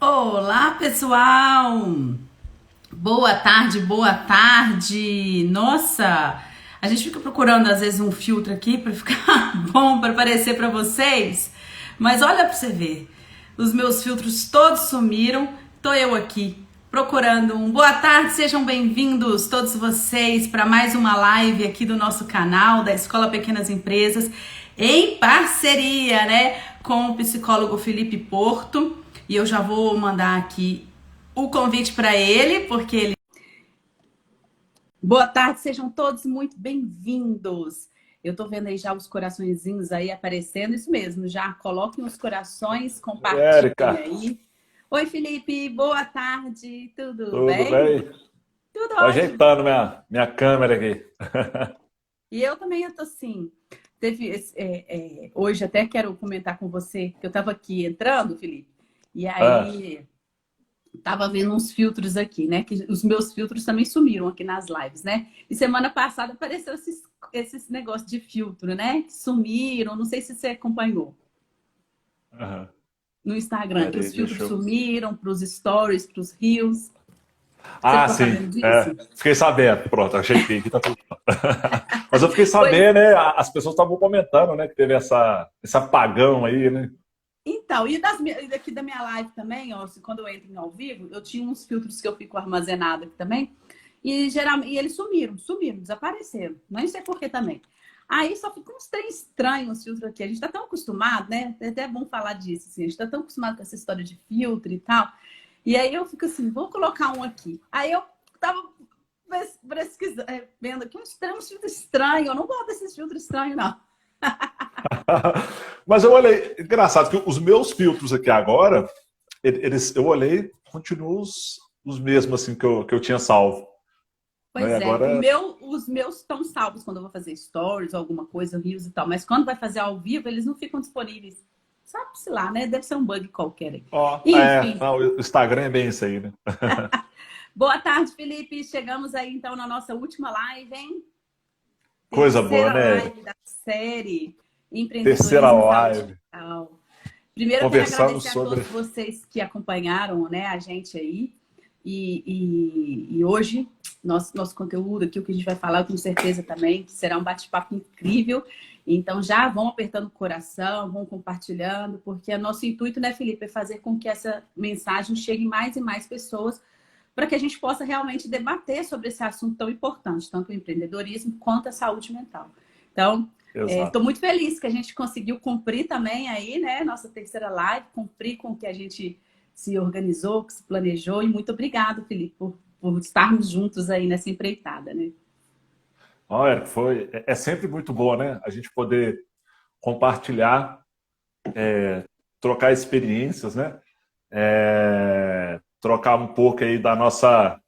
Olá, pessoal! Boa tarde, boa tarde! Nossa, a gente fica procurando às vezes um filtro aqui para ficar bom, para aparecer para vocês, mas olha para você ver, os meus filtros todos sumiram, tô eu aqui procurando um boa tarde, sejam bem-vindos todos vocês para mais uma live aqui do nosso canal da Escola Pequenas Empresas, em parceria, né, com o psicólogo Felipe Porto. E eu já vou mandar aqui o convite para ele, porque ele... Boa tarde, sejam todos muito bem-vindos. Eu tô vendo aí já os coraçõezinhos aí aparecendo, isso mesmo, já coloquem os corações, compartilhem Érica, aí. Oi, Felipe, boa tarde, tudo tudo bem? bem? Tudo Tô ótimo. ajeitando minha câmera aqui. E eu também, eu tô assim, hoje até quero comentar com você, que eu tava aqui entrando, Felipe, e Ah, aí... Tava vendo uns filtros aqui, né? Que os meus filtros também sumiram aqui nas lives, né? E semana passada apareceu esses negócios de filtro, né? Que sumiram, não sei se você acompanhou aham. no Instagram, que Peraí, os deixa filtros eu... sumiram para os stories, para os reels. Você Ah, ficou sim. sabendo disso? Fiquei sabendo. Pronto, ajeitei aqui, tá tudo. Mas eu fiquei Pois, sabendo, né? As pessoas estavam comentando, né? Que teve esse apagão aí, né? então, e daqui da minha live também, ó, quando eu entro em ao vivo, eu tinha uns filtros que eu fico armazenado aqui também, e geralmente e eles sumiram, desapareceram. Nem sei por que também. Aí só ficam uns trem estranhos os filtros aqui. A gente tá tão acostumado, né? É até bom falar disso, assim. A gente tá tão acostumado com essa história de filtro e tal. E aí eu fico assim, vou colocar um aqui. Aí eu tava pesquisando, vendo aqui uns filtros estranhos. Eu não gosto desses filtros estranhos, não. Mas eu olhei, engraçado que os meus filtros aqui agora, eu olhei, continuam os mesmos assim que eu tinha salvo, né? Pois é, Agora, os meus estão salvos quando eu vou fazer stories ou alguma coisa, reels e tal, mas quando vai fazer ao vivo, eles não ficam disponíveis. Sabe-se lá, né? Deve ser um bug qualquer aí. ó, Enfim, não, o Instagram é bem isso aí, né? boa tarde, Felipe. Chegamos aí então na nossa última live, hein? Coisa boa, Terceira né, live Érica? da série Terceira Empreendedorismo e Saúde live. Digital. Primeiro, eu quero Conversando agradecer a sobre. todos vocês que acompanharam, né, a gente aí. E hoje, nosso conteúdo aqui, o que a gente vai falar, eu tenho certeza também que será um bate-papo incrível. Então, já vão apertando o coração, vão compartilhando, porque o nosso intuito, né, Felipe, é fazer com que essa mensagem chegue em mais e mais pessoas, para que a gente possa realmente debater sobre esse assunto tão importante, tanto o empreendedorismo quanto a saúde mental. Então, estou Exato. muito feliz que a gente conseguiu cumprir também aí, né, nossa terceira live, cumprir com o que a gente se organizou, que se planejou, e muito obrigado, Felipe, por estarmos juntos aí nessa empreitada, né? Olha, é sempre muito bom, né? A gente poder compartilhar, trocar experiências, né? Trocar um pouco aí da nossa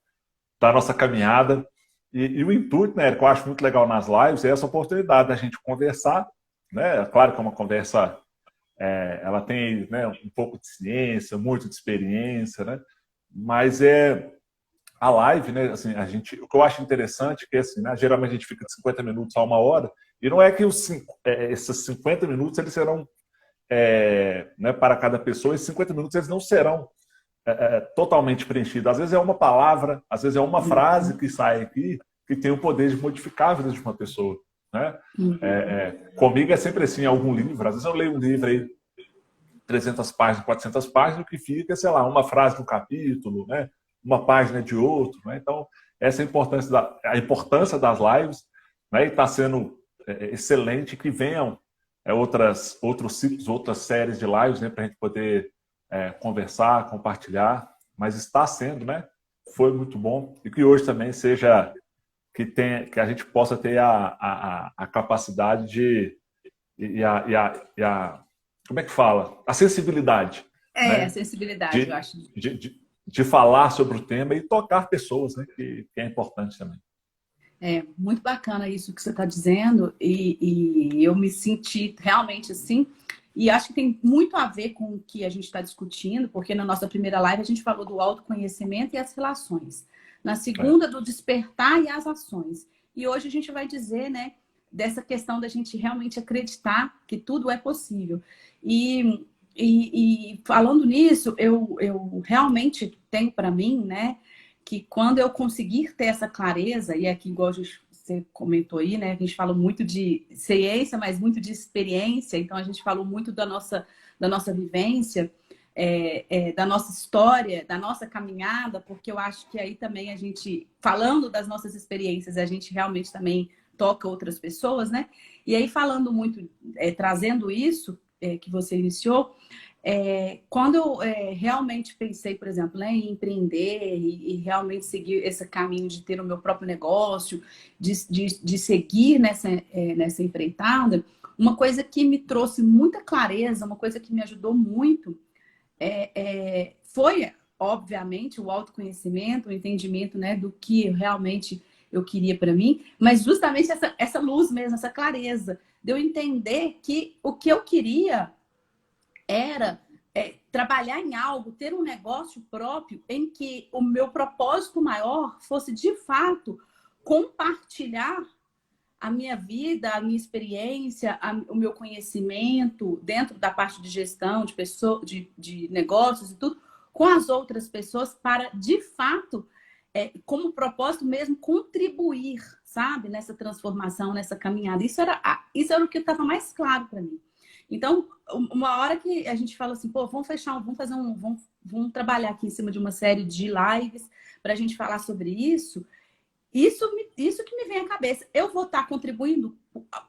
caminhada. E o intuito, né, que eu acho muito legal nas lives, é essa oportunidade da gente conversar, né? Claro que é uma conversa, ela tem, né, um pouco de ciência, muito de experiência, né? Mas a live, né, assim, o que eu acho interessante é que, assim, né, geralmente a gente fica de 50 minutos a uma hora, e não é que esses 50 minutos eles serão, né, para cada pessoa, esses 50 minutos eles não serão totalmente preenchidos. Às vezes é uma palavra, às vezes é uma frase que sai aqui que tem o poder de modificar a vida de uma pessoa, né? Uhum. Comigo é sempre assim, algum livro, às vezes eu leio um livro aí, 300 páginas, 400 páginas, o que fica, sei lá, uma frase do capítulo, né? Uma página de outro, né? Então, essa é a importância das lives, né? E está sendo excelente que venham outros ciclos, outras séries de lives, né? Para a gente poder conversar, compartilhar, mas está sendo, né? Foi muito bom e que hoje também seja que a gente possa ter a capacidade e a como é que fala? A sensibilidade, A né? sensibilidade, eu De, acho. de falar sobre o tema e tocar pessoas, né? Que é importante também. É muito bacana isso que você está dizendo, e eu me senti realmente assim, e acho que tem muito a ver com o que a gente está discutindo, porque na nossa primeira live a gente falou do autoconhecimento e as relações, na É, segunda do despertar e as ações, e hoje a gente vai dizer, né, dessa questão da gente realmente acreditar que tudo é possível. E E falando nisso, eu realmente tenho para mim, né, que quando eu conseguir ter essa clareza, e aqui, igual você comentou aí, né, a gente fala muito de ciência, mas muito de experiência, então a gente falou muito da nossa vivência, da nossa história, da nossa caminhada, porque eu acho que aí também a gente, falando das nossas experiências, a gente realmente também toca outras pessoas, né? E aí falando muito, trazendo isso que você iniciou, quando eu realmente pensei, por exemplo, né, em empreender e realmente seguir esse caminho de ter o meu próprio negócio, de seguir nessa empreitada, uma coisa que me trouxe muita clareza, uma coisa que me ajudou muito, foi, obviamente, o autoconhecimento, o entendimento, né, do que realmente eu queria para mim, mas justamente essa luz mesmo, essa clareza, de eu entender que o que eu queria era trabalhar em algo, ter um negócio próprio em que o meu propósito maior fosse, de fato, compartilhar a minha vida, a minha experiência, o meu conhecimento dentro da parte de gestão, de pessoa, de negócios e tudo, com as outras pessoas para, de fato, como propósito mesmo, contribuir, sabe, nessa transformação, nessa caminhada. Isso era o que estava mais claro para mim. Então, uma hora que a gente fala assim, pô, vamos trabalhar aqui em cima de uma série de lives para a gente falar sobre isso. Isso que me vem à cabeça. Eu vou estar contribuindo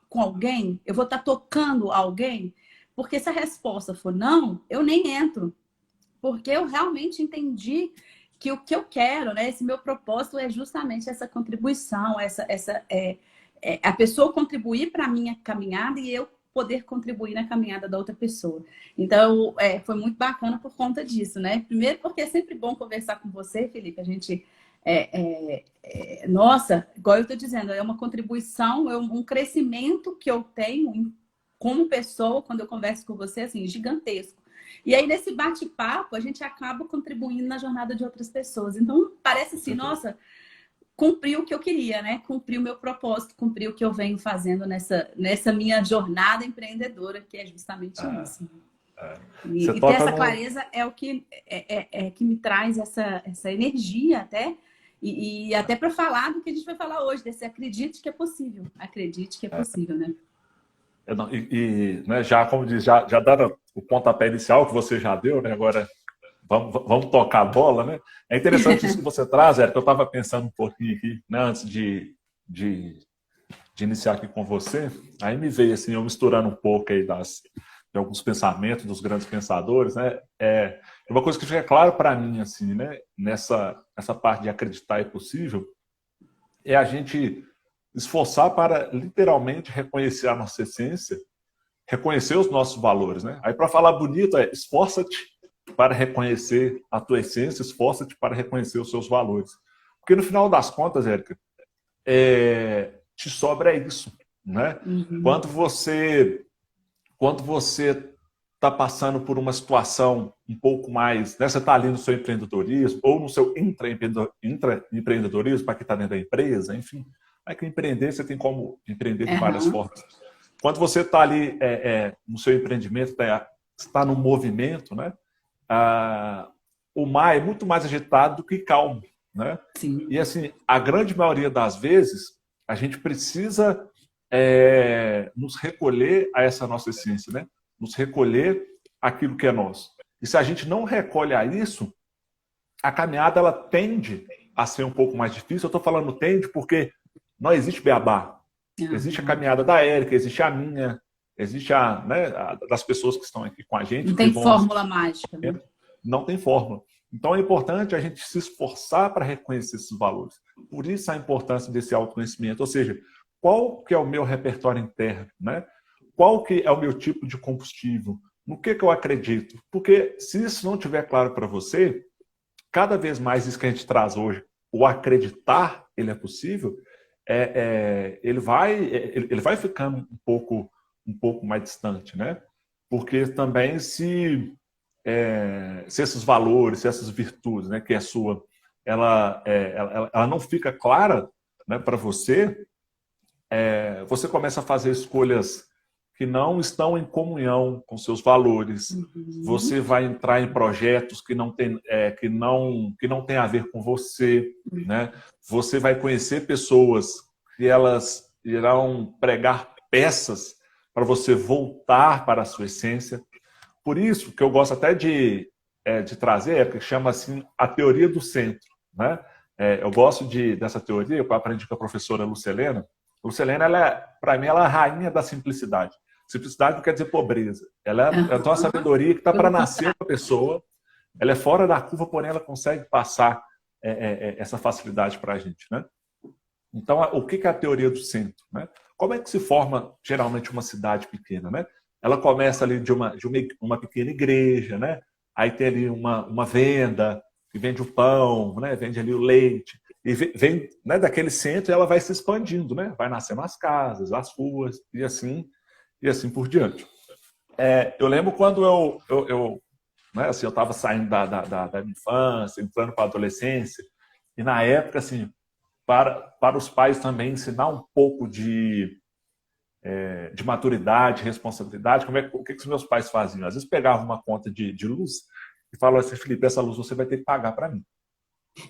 com alguém? Eu vou estar tocando alguém? Porque se a resposta for não, eu nem entro. Porque eu realmente entendi que o que eu quero, né? Esse meu propósito é justamente essa contribuição, a pessoa contribuir para a minha caminhada e eu poder contribuir na caminhada da outra pessoa. Então, foi muito bacana por conta disso, né? Primeiro porque é sempre bom conversar com você, Felipe. A gente nossa, igual eu estou dizendo, é uma contribuição, um crescimento que eu tenho como pessoa quando eu converso com você, assim, gigantesco. E aí, nesse bate-papo, a gente acaba contribuindo na jornada de outras pessoas. Então, parece assim, nossa, cumpri o que eu queria, né? Cumpri o meu propósito, cumpri o que eu venho fazendo nessa minha jornada empreendedora, que é justamente isso. E ter essa clareza é o que, que me traz essa energia até, e até para falar do que a gente vai falar hoje, desse acredite que é possível. Acredite que é possível, né? Né, já, como diz, já dando o pontapé inicial que você já deu, né? Agora vamos tocar a bola, né? É interessante isso que você traz, Érica. Eu estava pensando um pouquinho aqui, né, antes de iniciar aqui com você. Aí me veio assim, eu misturando um pouco aí de alguns pensamentos dos grandes pensadores, né? Uma coisa que fica claro para mim, assim, né? Nessa parte de acreditar é possível, é a gente esforçar para literalmente reconhecer a nossa essência, reconhecer os nossos valores, né? Aí, para falar bonito, esforça-te para reconhecer a tua essência, esforça-te para reconhecer os seus valores. Porque no final das contas, Érica, te sobra isso, né? Uhum. Quando você está passando por uma situação um pouco mais, né? Você está ali no seu empreendedorismo ou no seu intraempreendedorismo, para quem está dentro da empresa, enfim. Aí que empreender, você tem como empreender de várias formas. Quando você está ali no seu empreendimento, está no movimento, né? O mar é muito mais agitado do que calmo, né? Sim. E assim, a grande maioria das vezes, a gente precisa nos recolher a essa nossa essência, né? Nos recolher aquilo que é nosso. E se a gente não recolhe a isso, a caminhada ela tende a ser um pouco mais difícil. Eu estou falando tende porque não existe beabá. Existe a caminhada da Érica, existe a minha, existe das pessoas que estão aqui com a gente. Não tem fórmula mágica. Né? Não tem fórmula. Então é importante a gente se esforçar para reconhecer esses valores. Por isso a importância desse autoconhecimento. Ou seja, qual que é o meu repertório interno, né? Qual que é o meu tipo de combustível? No que eu acredito? Porque se isso não estiver claro para você, cada vez mais isso que a gente traz hoje, o acreditar, ele é possível, ele vai ficando um pouco mais distante, né? Porque também se esses valores, se essas virtudes, né, que é sua, ela não fica clara, né, para você, você começa a fazer escolhas que não estão em comunhão com seus valores. Você vai entrar em projetos que não tem, que não tem a ver com você, né? Você vai conhecer pessoas que elas irão pregar peças para você voltar para a sua essência. Por isso que eu gosto até de trazer, que chama assim a teoria do centro, né? Eu gosto dessa teoria, eu aprendi com a professora Lucelena. Lucelena, para mim, ela é a rainha da simplicidade. Simplicidade não quer dizer pobreza. Ela é uma sabedoria que está para nascer com a pessoa. Ela é fora da curva, porém ela consegue passar essa facilidade para a gente, né? Então, o que é a teoria do centro, né? Como é que se forma, geralmente, uma cidade pequena, né? Ela começa ali de uma pequena igreja, né? Aí tem ali uma venda, que vende o pão, né? Vende ali o leite. E vem, né, daquele centro e ela vai se expandindo, né? Vai nascendo as casas, as ruas, e assim por diante. Eu lembro quando né, assim, eu estava saindo da minha infância, entrando para a adolescência, e na época, assim, para os pais também ensinar um pouco de maturidade, responsabilidade, o que os meus pais faziam? Às vezes pegavam uma conta de luz e falavam assim, Felipe, essa luz você vai ter que pagar para mim.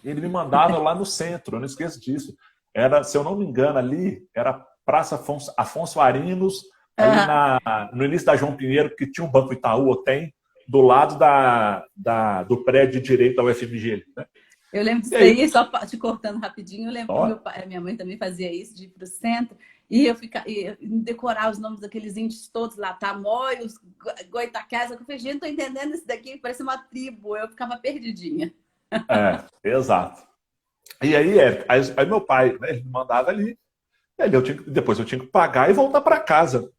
E ele me mandava lá no centro, eu não esqueço disso. Era, se eu não me engano, ali era Praça Afonso Arinos, ali no início da João Pinheiro, que tinha um Banco Itaú, ou tem, do lado do prédio de direito da UFMG. Né? Eu lembro disso aí, só te cortando rapidinho, eu lembro que meu pai, minha mãe também fazia isso, de ir para o centro, e eu decorar os nomes daqueles índios todos lá, Tamoios, Goitacazes, eu falei, gente, não tô entendendo isso daqui, parece uma tribo, eu ficava perdidinha. Exato. E aí, aí meu pai, né, ele me mandava ali, depois eu tinha que pagar e voltar para casa.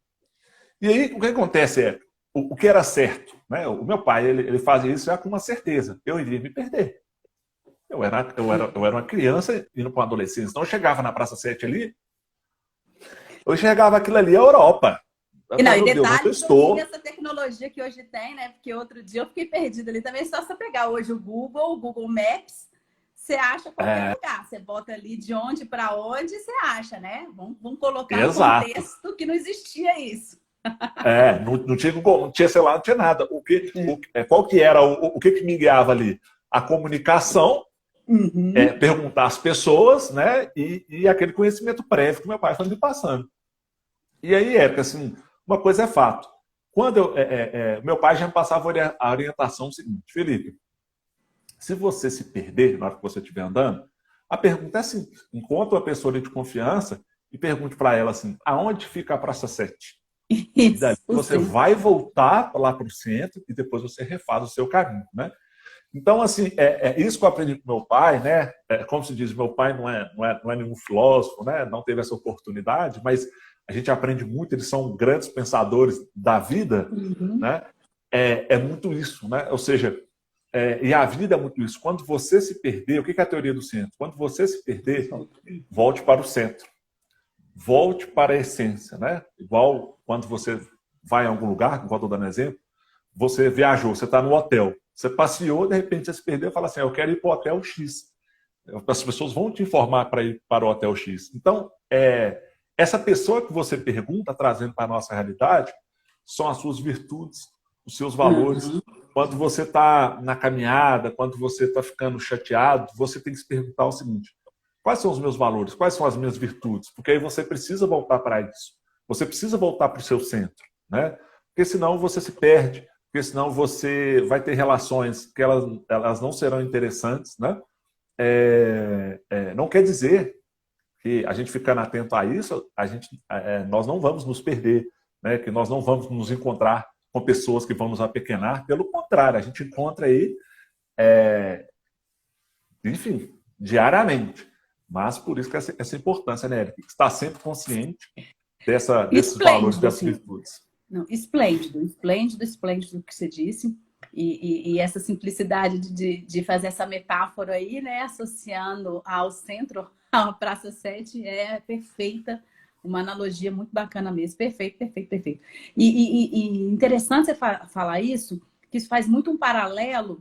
E aí, o que acontece o que era certo, né? O meu pai, ele fazia isso já com uma certeza, eu iria me perder. Eu era uma criança indo para uma adolescência, então eu chegava na Praça 7 ali, eu enxergava aquilo ali, a Europa. E não, e detalhe sobre essa tecnologia que hoje tem, né? Porque outro dia eu fiquei perdida ali também. Só você pegar hoje o Google Maps, você acha qualquer lugar. Você bota ali de onde para onde, você acha, né? Vamos colocar no contexto que não existia isso. Não tinha celular, não tinha nada. Qual que era o que me guiava ali? A comunicação, perguntar às pessoas, né? E aquele conhecimento prévio que meu pai foi me passando. E aí, assim, uma coisa é fato. Quando meu pai já me passava a orientação seguinte, Felipe, se você se perder na hora que você estiver andando, a pergunta é simples. Encontre uma pessoa de confiança e pergunte para ela assim, aonde fica a Praça 7? E daí você vai voltar lá para o centro e depois você refaz o seu caminho, né? Então, assim, isso que eu aprendi com meu pai, né? Como se diz, meu pai não é nenhum filósofo, né? Não teve essa oportunidade, mas a gente aprende muito, eles são grandes pensadores da vida, né? É muito isso, né? Ou seja, e a vida é muito isso. Quando você se perder, o que é a teoria do centro? Quando você se perder, volte para o centro. Volte para a essência, né? Igual quando você vai em algum lugar, igual estou dando exemplo, você viajou, você está no hotel, você passeou, de repente você se perdeu e fala assim, eu quero ir para o hotel X. As pessoas vão te informar para ir para o hotel X. Então, essa pessoa que você pergunta, trazendo para a nossa realidade, são as suas virtudes, os seus valores. Quando você está na caminhada, quando você está ficando chateado, você tem que se perguntar o seguinte, quais são os meus valores? Quais são as minhas virtudes? Porque aí você precisa voltar para isso. Você precisa voltar para o seu centro, né? Porque senão você se perde, porque senão você vai ter relações que elas não serão interessantes, né? Não quer dizer que a gente ficando atento a isso, nós não vamos nos perder, né? Que nós não vamos nos encontrar com pessoas que vão nos apequenar. Pelo contrário, a gente encontra aí, enfim, diariamente. Mas por isso que essa importância, né, Eric? Estar sempre consciente desses valores, dessas virtudes. Não, esplêndido o que você disse. E essa simplicidade de fazer essa metáfora aí, né, associando ao centro, à Praça 7, é perfeita. Uma analogia muito bacana mesmo. Perfeito. E interessante você falar isso, que isso faz muito um paralelo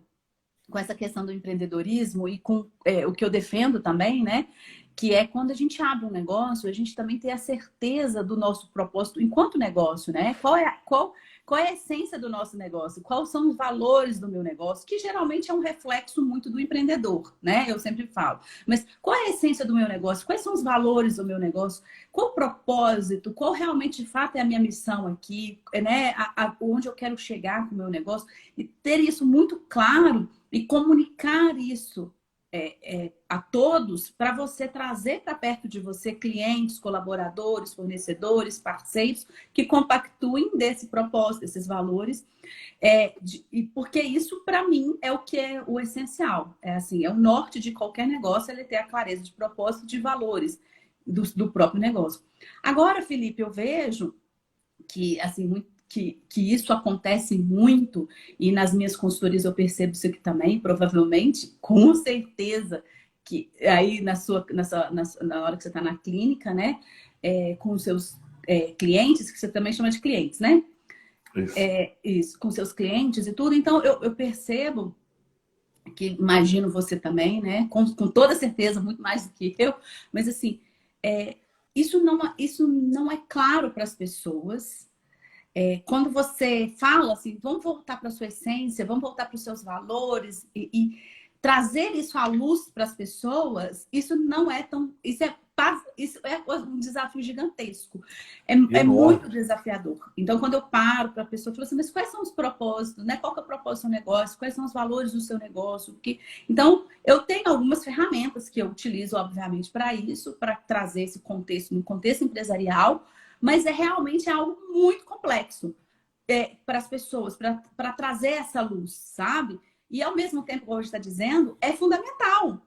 com essa questão do empreendedorismo e com o que eu defendo também, né? Que é quando a gente abre um negócio, a gente também tem a certeza do nosso propósito enquanto negócio, né? Qual é a essência do nosso negócio? Quais são os valores do meu negócio? Que geralmente é um reflexo muito do empreendedor, né? Eu sempre falo. Mas qual é a essência do meu negócio? Quais são os valores do meu negócio? Qual o propósito? Qual realmente, de fato, é a minha missão aqui? Né? Onde eu quero chegar com o meu negócio? E ter isso muito claro e comunicar isso a todos para você trazer para perto de você clientes, colaboradores, fornecedores, parceiros que compactuem desse propósito, desses valores. E porque isso, para mim, é o que é o essencial. É assim, é o norte de qualquer negócio, ele ter a clareza de propósito, de valores do próprio negócio. Agora, Felipe, eu vejo que assim que isso acontece muito, e nas minhas consultorias eu percebo isso aqui também, provavelmente, com certeza, que aí na hora que você está na clínica, né, com os seus clientes, que você também chama de clientes, né? Isso. Isso, com seus clientes e tudo. Então, eu percebo que, imagino você também, né, com toda certeza, muito mais do que eu, mas assim, isso não é claro para as pessoas. Quando você fala assim, vamos voltar para a sua essência, vamos voltar para os seus valores e trazer isso à luz para as pessoas, isso não é tão... Isso é um desafio gigantesco. É muito desafiador. Então, quando eu paro para a pessoa, eu falo assim, mas quais são os propósitos? Né? Qual que é o propósito do seu negócio? Quais são os valores do seu negócio? Então, eu tenho algumas ferramentas que eu utilizo, obviamente, para isso, para trazer esse contexto, no contexto empresarial, mas realmente algo muito complexo para as pessoas, para trazer essa luz, sabe? E ao mesmo tempo, como a gente está dizendo, é fundamental.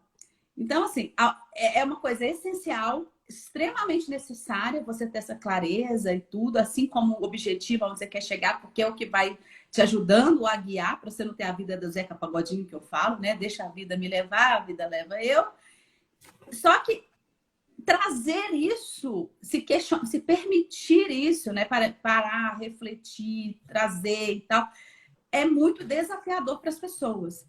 Então, assim, é uma coisa essencial, extremamente necessária você ter essa clareza e tudo, assim como o objetivo onde você quer chegar, porque é o que vai te ajudando a guiar, para você não ter a vida do Zeca Pagodinho que eu falo, né? Deixa a vida me levar, a vida leva eu. Só que trazer isso, se permitir isso, né? Parar, refletir, trazer e tal, é muito desafiador para as pessoas.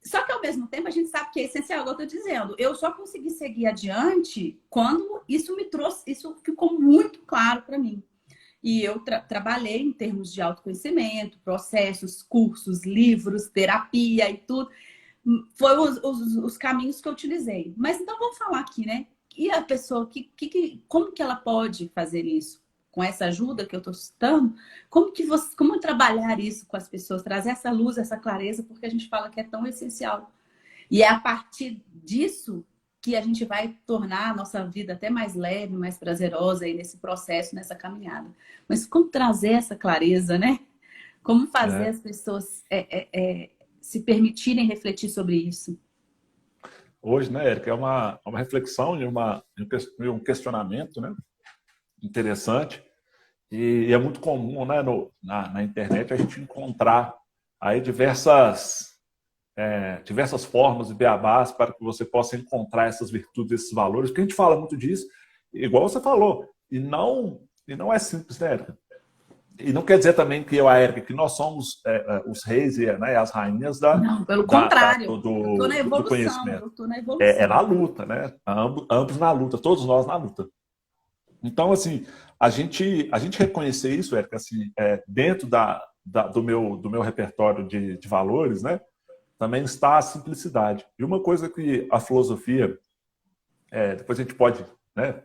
Só que, ao mesmo tempo, a gente sabe que é essencial, igual eu estou dizendo. Eu só consegui seguir adiante quando isso me trouxe, isso ficou muito claro para mim. E eu trabalhei em termos de autoconhecimento, processos, cursos, livros, terapia e tudo. Foram os caminhos que eu utilizei. Mas então vamos falar aqui, né? E a pessoa, como que ela pode fazer isso? Com essa ajuda que eu estou citando, como trabalhar isso com as pessoas, trazer essa luz, essa clareza, porque a gente fala que é tão essencial. E é a partir disso que a gente vai tornar a nossa vida até mais leve, mais prazerosa aí nesse processo, nessa caminhada. Mas como trazer essa clareza, né? Como fazer as pessoas se permitirem refletir sobre isso? Hoje, né, Érica, é uma reflexão e um questionamento, né, interessante. E é muito comum, né, na internet a gente encontrar aí diversas formas de beabás para que você possa encontrar essas virtudes, esses valores, porque a gente fala muito disso, igual você falou, e não é simples, né, Érica? E não quer dizer também que eu, a Érica, que nós somos os reis e as rainhas Não, pelo contrário. do Eu tô na evolução, conhecimento. eu tô na evolução. É na luta, né? Ambos na luta, todos nós na luta. Então, assim, a gente reconhecer isso, Érica, assim, dentro do meu repertório de valores, né? Também está a simplicidade. E uma coisa que a filosofia, depois a gente pode, né,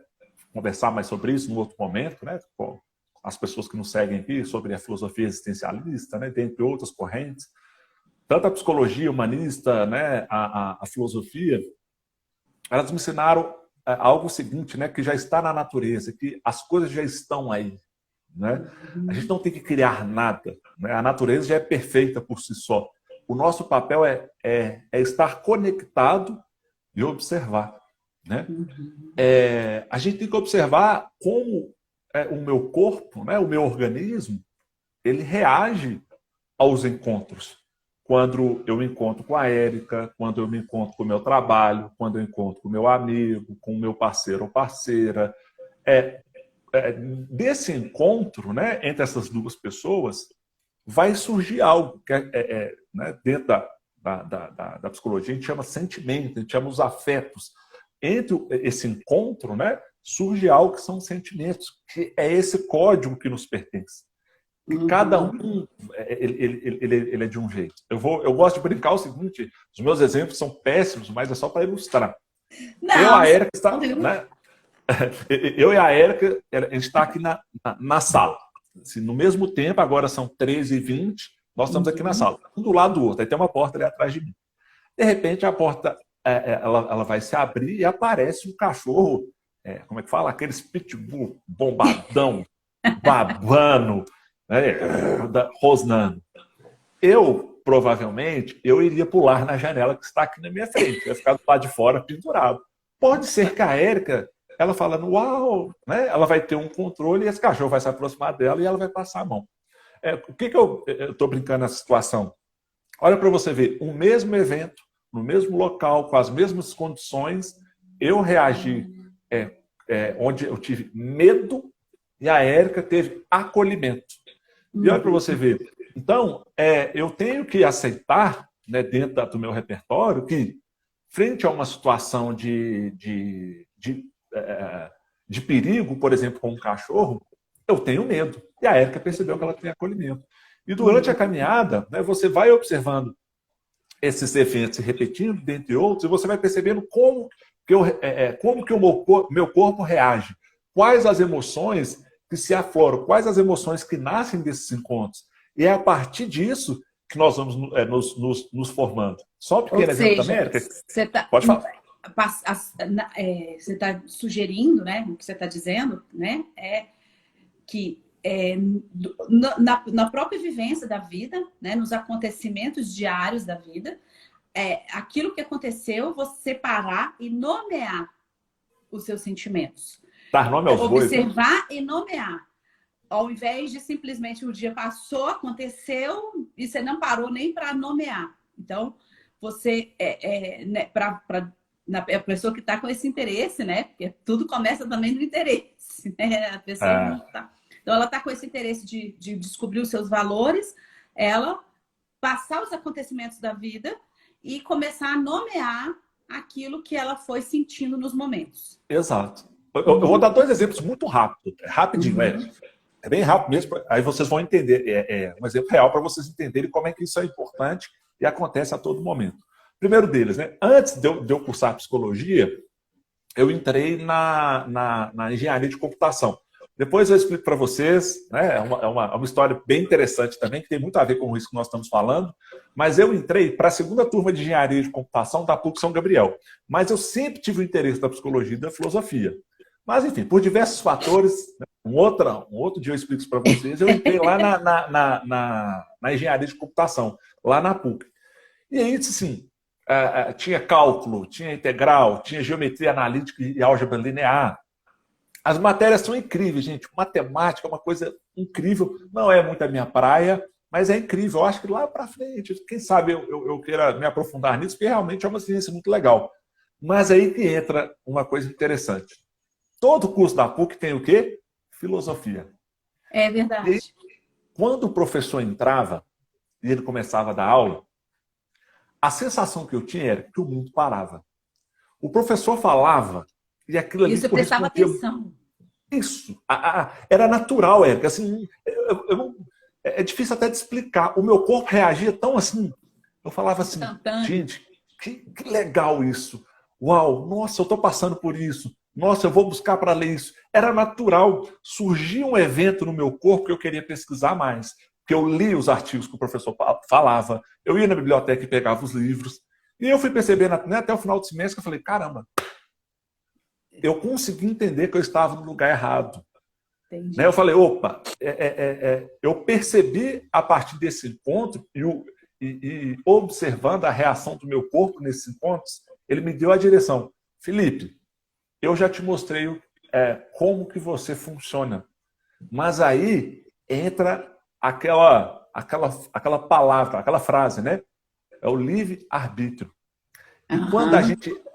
conversar mais sobre isso num outro momento, né? Com as pessoas que nos seguem aqui, sobre a filosofia existencialista, né? Dentre outras correntes. Tanto a psicologia humanista, né? A filosofia, elas me ensinaram algo seguinte, né? Que já está na natureza, que as coisas já estão aí. Né? A gente não tem que criar nada. Né? A natureza já é perfeita por si só. O nosso papel é estar conectado e observar. Né? A gente tem que observar como o meu corpo, né, o meu organismo, ele reage aos encontros. Quando eu me encontro com a Érica, quando eu me encontro com o meu trabalho, quando eu encontro com o meu amigo, com o meu parceiro ou parceira. Desse encontro, né, entre essas duas pessoas, vai surgir algo que né, dentro da psicologia, a gente chama sentimento, a gente chama os afetos. Entre esse encontro, né, surge algo que são sentimentos, que é esse código que nos pertence. E cada um, ele é de um jeito. Eu gosto de brincar o seguinte, os meus exemplos são péssimos, mas é só para ilustrar. Não, Eu, a Érica, né? Eu e a Érica, a gente está aqui na sala. Assim, no mesmo tempo, agora são 13h20, nós estamos aqui na sala, um do lado do outro. Aí tem uma porta ali atrás de mim. De repente, a porta ela vai se abrir e aparece um cachorro, como é que fala? Aqueles pitbull bombadão, babando, né? Rosnando. Provavelmente, eu iria pular na janela que está aqui na minha frente. Eu ia ficar do lado de fora pendurado. Pode ser que a Érica, ela falando, uau, né? Ela vai ter um controle e esse cachorro vai se aproximar dela e ela vai passar a mão. O que eu estou brincando nessa situação? Olha para você ver, o mesmo evento, no mesmo local, com as mesmas condições, eu reagi onde eu tive medo e a Érica teve acolhimento. E olha para você ver. Então, eu tenho que aceitar, né, dentro do meu repertório, que frente a uma situação de perigo, por exemplo, com um cachorro, eu tenho medo. E a Érica percebeu que ela tem acolhimento. E durante a caminhada, né, você vai observando esses eventos se repetindo, dentre outros, e você vai percebendo como que o meu corpo reage. Quais as emoções que se afloram, quais as emoções que nascem desses encontros. E é a partir disso que nós vamos nos formando. Só um pequeno exemplo da América. Pode falar. Você está sugerindo, né, o que você está dizendo, né, que na própria vivência da vida, né, nos acontecimentos diários da vida, aquilo que aconteceu, você parar e nomear os seus sentimentos. Dar nome aos bois, observar, né? E nomear. Ao invés de simplesmente o dia passou, aconteceu, e você não parou nem para nomear. Então, você, né, a pessoa que está com esse interesse, né? Porque tudo começa também no interesse, né? A pessoa não tá. Então, ela está com esse interesse de descobrir os seus valores, ela passar os acontecimentos da vida e começar a nomear aquilo que ela foi sentindo nos momentos. Exato. Eu vou dar 2 exemplos muito rápidos. Rapidinho, é bem rápido mesmo. Aí vocês vão entender. É um exemplo real para vocês entenderem como é que isso é importante e acontece a todo momento. Primeiro deles, né? Antes de eu cursar psicologia, eu entrei na engenharia de computação. Depois eu explico para vocês, né? É uma história bem interessante também, que tem muito a ver com isso que nós estamos falando. Mas eu entrei para a 2ª turma de engenharia de computação da PUC São Gabriel. Mas eu sempre tive o interesse da psicologia e da filosofia. Mas, enfim, por diversos fatores, né? um outro dia eu explico isso para vocês, eu entrei lá na engenharia de computação, lá na PUC. E aí, assim, tinha cálculo, tinha integral, tinha geometria analítica e álgebra linear. As matérias são incríveis, gente. Matemática é uma coisa incrível. Não é muito a minha praia, mas é incrível. Eu acho que lá para frente, quem sabe eu queira me aprofundar nisso, porque realmente é uma ciência muito legal. Mas aí que entra uma coisa interessante. Todo curso da PUC tem o quê? Filosofia. É verdade. E quando o professor entrava e ele começava a dar aula, a sensação que eu tinha era que o mundo parava. O professor falava e aquilo ali... E você prestava atenção. Isso. Era natural, Érica. Assim, é difícil até de explicar. O meu corpo reagia tão assim. Eu falava assim, gente, que legal isso. Uau, nossa, eu estou passando por isso. Nossa, eu vou buscar para ler isso. Era natural. Surgia um evento no meu corpo que eu queria pesquisar mais. Porque eu li os artigos que o professor falava. Eu ia na biblioteca e pegava os livros. E eu fui percebendo, né, até o final do semestre, que eu falei, caramba, eu consegui entender que eu estava no lugar errado. Né, eu falei, opa, eu percebi a partir desse encontro e observando a reação do meu corpo nesses encontros, ele me deu a direção. Felipe, eu já te mostrei como que você funciona. Mas aí entra aquela palavra, aquela frase, né? É o livre-arbítrio. E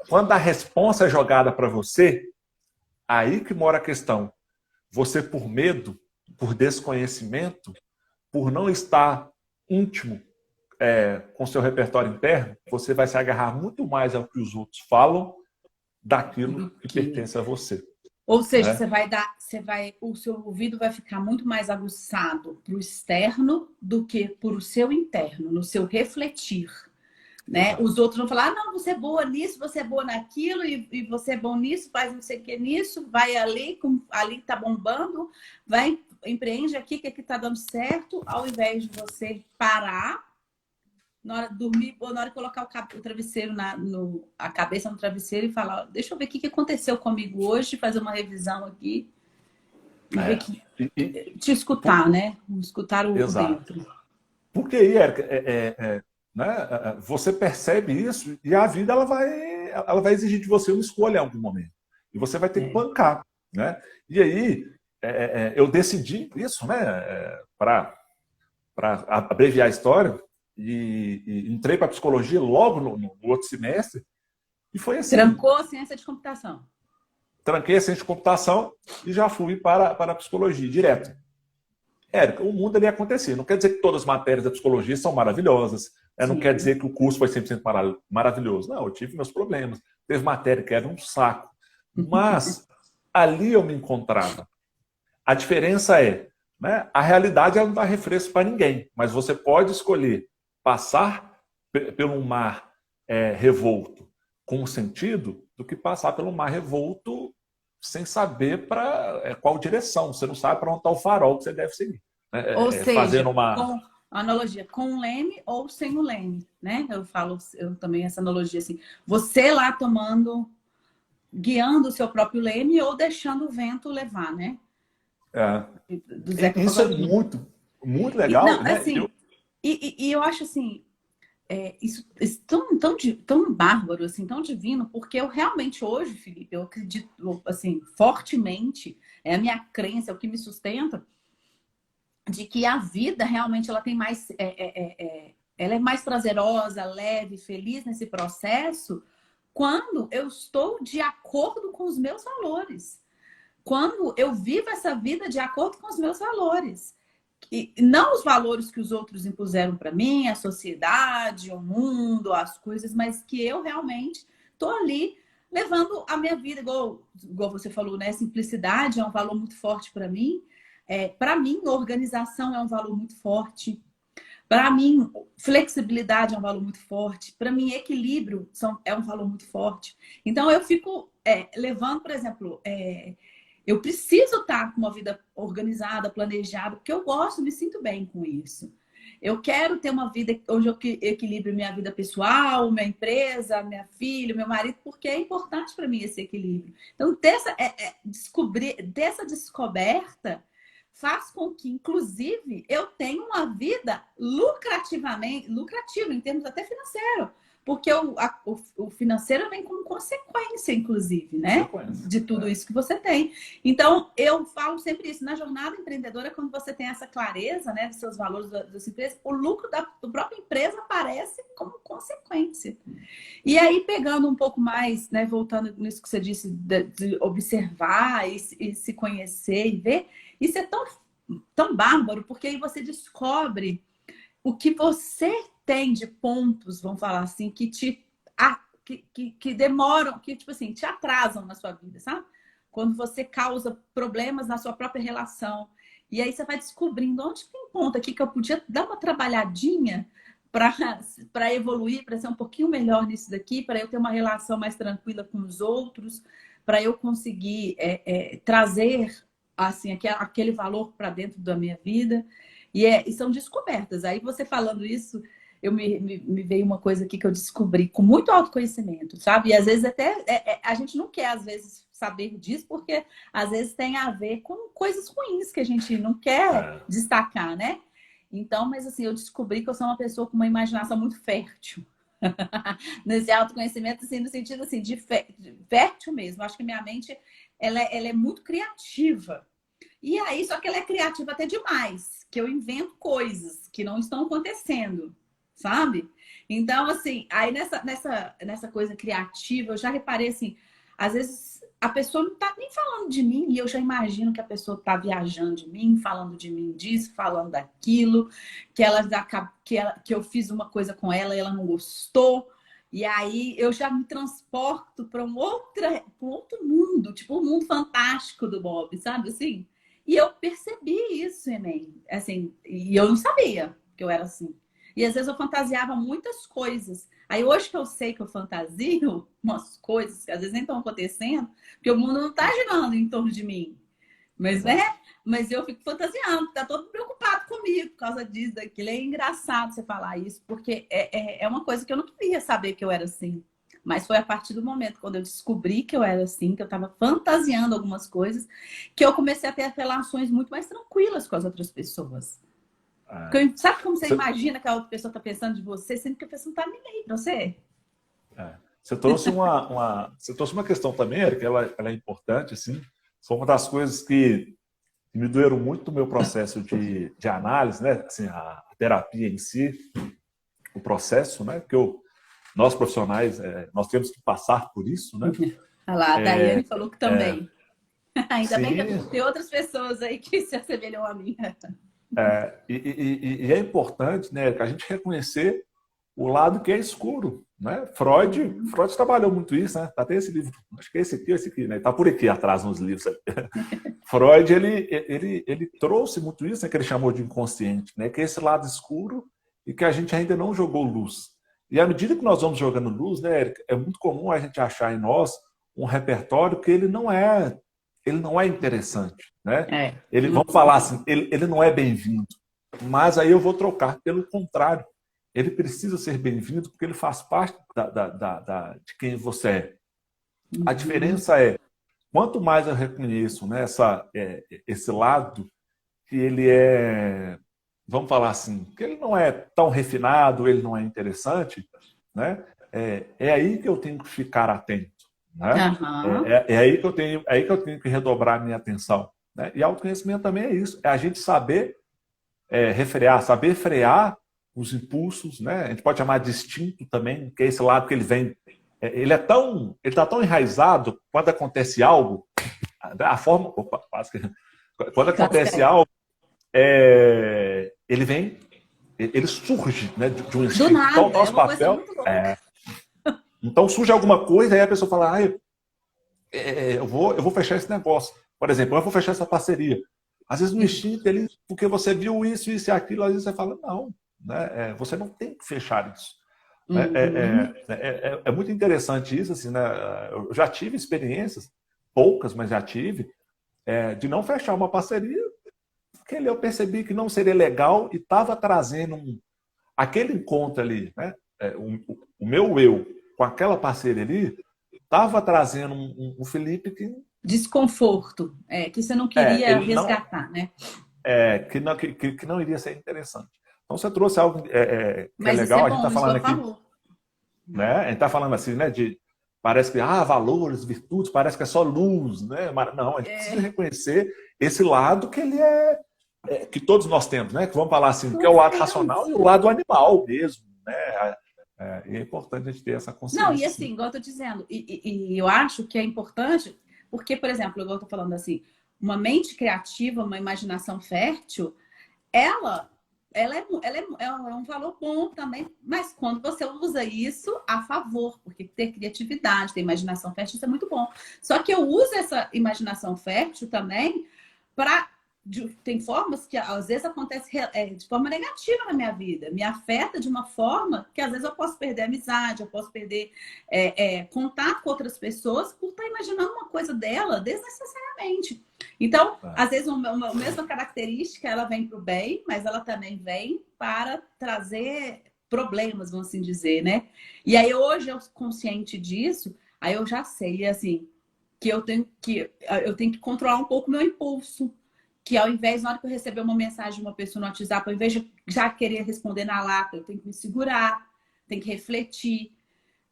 quando a resposta é jogada para você, aí que mora a questão. Você, por medo, por desconhecimento, por não estar íntimo com seu repertório interno, você vai se agarrar muito mais ao que os outros falam daquilo que pertence a você. Ou seja, Né? o seu ouvido vai ficar muito mais aguçado para o externo do que para o seu interno, no seu refletir. Né? Os outros vão falar, não, você é boa nisso, você é boa naquilo, e você é bom nisso, faz não sei o que nisso, vai ali tá bombando, vai, empreende aqui, que aqui tá dando certo, ao invés de você parar na hora de dormir, ou na hora de colocar o travesseiro a cabeça no travesseiro e falar, deixa eu ver o que aconteceu comigo hoje, fazer uma revisão aqui e ver te escutar, né? Escutar o dentro. Porque aí, Érica, né, você percebe isso e a vida ela vai exigir de você uma escolha em algum momento. E você vai ter que bancar. Né? E aí, eu decidi isso, né, para abreviar a história, e entrei para psicologia logo no outro semestre, e foi assim. Trancou a ciência de computação. Tranquei a ciência de computação e já fui para a psicologia, direto. Érica, o mundo ali acontecia. Não quer dizer que todas as matérias da psicologia são maravilhosas, não quer dizer que o curso foi 100% maravilhoso. Não, eu tive meus problemas. Teve matéria que era um saco. Mas ali eu me encontrava. A diferença né, a realidade ela não dá refresco para ninguém, mas você pode escolher passar pelo mar revolto com sentido do que passar pelo mar revolto sem saber para qual direção. Você não sabe para onde está o farol que você deve seguir. Ou seja, fazendo com analogia, com o leme ou sem o leme, né? Eu também essa analogia assim. Você lá guiando o seu próprio leme ou deixando o vento levar, né? Isso é muito, muito legal. Não, né? Assim, eu acho assim, isso tão bárbaro, assim, tão divino, porque eu realmente hoje, Felipe, eu acredito assim, fortemente, é a minha crença, é o que me sustenta, de que a vida realmente ela tem mais. Ela é mais prazerosa, leve, feliz nesse processo quando eu estou de acordo com os meus valores. Quando eu vivo essa vida de acordo com os meus valores. E não os valores que os outros impuseram para mim, a sociedade, o mundo, as coisas, mas que eu realmente estou ali levando a minha vida, igual você falou, né? Simplicidade é um valor muito forte para mim. Para mim, organização é um valor muito forte. Para mim, flexibilidade é um valor muito forte. Para mim, equilíbrio é um valor muito forte. Então, eu fico levando, por exemplo, eu preciso estar com uma vida organizada, planejada, porque eu gosto, me sinto bem com isso. Eu quero ter uma vida onde eu equilibre minha vida pessoal, minha empresa, minha filha, meu marido, porque é importante para mim esse equilíbrio. Então, ter essa descoberta faz com que, inclusive, eu tenha uma vida lukrativa em termos até financeiro. Porque o financeiro vem como consequência, inclusive, né? De tudo isso que você tem. Então, eu falo sempre isso. Na jornada empreendedora, quando você tem essa clareza, né, dos seus valores da sua empresa, o lucro da própria empresa aparece como consequência. E aí, pegando um pouco mais, né, voltando nisso que você disse, de observar e se conhecer e ver, isso é tão bárbaro, porque aí você descobre o que você tem de pontos, vamos falar assim, que demoram, que tipo assim, te atrasam na sua vida, sabe? Quando você causa problemas na sua própria relação. E aí você vai descobrindo onde tem ponto aqui que eu podia dar uma trabalhadinha para evoluir, para ser um pouquinho melhor nisso daqui, para eu ter uma relação mais tranquila com os outros, para eu conseguir trazer assim, aquele valor para dentro da minha vida. E são descobertas. Aí você falando isso, me veio uma coisa aqui que eu descobri com muito autoconhecimento, sabe? E às vezes até a gente não quer, às vezes, saber disso, porque às vezes tem a ver com coisas ruins que a gente não quer destacar, né? Então, mas assim, eu descobri que eu sou uma pessoa com uma imaginação muito fértil. Nesse autoconhecimento, assim, no sentido assim, de fértil mesmo. Acho que minha mente ela é muito criativa. E aí, só que ela é criativa até demais, que eu invento coisas que não estão acontecendo, sabe? Então, assim, aí nessa coisa criativa, eu já reparei assim, às vezes a pessoa não tá nem falando de mim, e eu já imagino que a pessoa tá viajando de mim, falando de mim disso, falando daquilo, que eu fiz uma coisa com ela e ela não gostou. E aí eu já me transporto para um outro mundo, tipo um mundo fantástico do Bob, sabe assim? E eu percebi isso, Enem, assim, e eu não sabia que eu era assim. E às vezes eu fantasiava muitas coisas. Aí hoje que eu sei que eu fantasio umas coisas que às vezes nem estão acontecendo, porque o mundo não está girando em torno de mim. Mas, né? Exato. Mas eu fico fantasiando, tá todo preocupado comigo por causa disso, daquilo. É engraçado você falar isso, porque é uma coisa que eu não queria saber que eu era assim. Mas foi a partir do momento quando eu descobri que eu era assim, que eu estava fantasiando algumas coisas, que eu comecei a ter relações muito mais tranquilas com as outras pessoas. É. Porque, sabe como você Você, imagina que a outra pessoa está pensando de você, sendo que a pessoa não está nem aí pra você? você trouxe você trouxe uma questão também, Eric, ela é importante, assim. Foi uma das coisas que me doeram muito no meu processo de análise, né? Assim, a terapia em si, o processo, né? Que nós profissionais, nós temos que passar por isso, né? Olha lá, a Daiane falou que também. Ainda bem que Sim, tem outras pessoas aí que se assemelham a mim. e é importante, né, que a gente reconhecer o lado que é escuro, né? Freud trabalhou muito isso, né? Até esse livro, acho que é esse aqui, né? Tá por aqui atrás nos livros. Freud, ele trouxe muito isso, né, que ele chamou de inconsciente, né? Que é esse lado escuro e que a gente ainda não jogou luz. E à medida que nós vamos jogando luz, né, Érica, é muito comum a gente achar em nós um repertório que ele não é interessante, né? É. Vamos falar assim, ele não é bem-vindo. Mas aí eu vou trocar pelo contrário. Ele precisa ser bem-vindo porque ele faz parte de quem você é. A diferença é, quanto mais eu reconheço, né, esse lado que ele é, vamos falar assim, que ele não é tão refinado, ele não é interessante, né? É aí que eu tenho que ficar atento, né? Aham. É aí que eu tenho que redobrar a minha atenção, né? E autoconhecimento também é isso, é a gente saber refrear, saber frear os impulsos, né? A gente pode chamar de instinto também, que é esse lado que ele vem. Ele está tão enraizado quando acontece algo, a forma, opa, quando acontece algo, ele vem, ele surge, né, de um Do instinto. Então, o nada, é nosso uma coisa papel, muito louca. então surge alguma coisa, aí a pessoa fala, eu vou fechar esse negócio. Por exemplo, eu vou fechar essa parceria. Às vezes no instinto, porque você viu isso e aquilo, às vezes você fala, não, né, você não tem que fechar isso. Uhum. É muito interessante isso, assim, né? Eu já tive experiências, poucas, mas já tive, de não fechar uma parceria, porque eu percebi que não seria legal e estava trazendo aquele encontro ali, né? O meu eu com aquela parceria ali estava trazendo um Felipe que Desconforto, que você não queria ele não resgatar, né? que não iria ser interessante. Então você trouxe algo que é Mas isso é legal. A gente está bom, isso falando eu aqui, falo. né? A gente está falando assim, né? Parece que valores, virtudes, parece que é só luz, né? Mas não, a gente precisa reconhecer esse lado que ele que todos nós temos, né? Que vamos falar assim, que é o Todos lado racional temos. e o lado animal mesmo, né? E é importante a gente ter essa Não, e consciência, assim, sim. igual eu tô dizendo, e eu acho que é importante, porque, por exemplo, igual eu tô falando assim, uma mente criativa, uma imaginação fértil, ela, ela é um valor bom também, mas quando você usa isso a favor, porque ter criatividade, ter imaginação fértil, isso é muito bom. Só que eu uso essa imaginação fértil também para. Tem formas que às vezes acontece de forma negativa na minha vida, me afeta de uma forma que às vezes eu posso perder amizade, eu posso perder contato com outras pessoas por estar imaginando uma coisa dela desnecessariamente. Então, É, às vezes, uma mesma característica, ela vem para o bem, mas ela também vem para trazer problemas, vamos assim dizer, né? E aí, hoje, eu consciente disso, aí eu já sei, assim, que eu tenho que controlar um pouco o meu impulso. Que ao invés, na hora que eu receber uma mensagem de uma pessoa no WhatsApp, ao invés de já querer responder na lata, eu tenho que me segurar, tenho que refletir,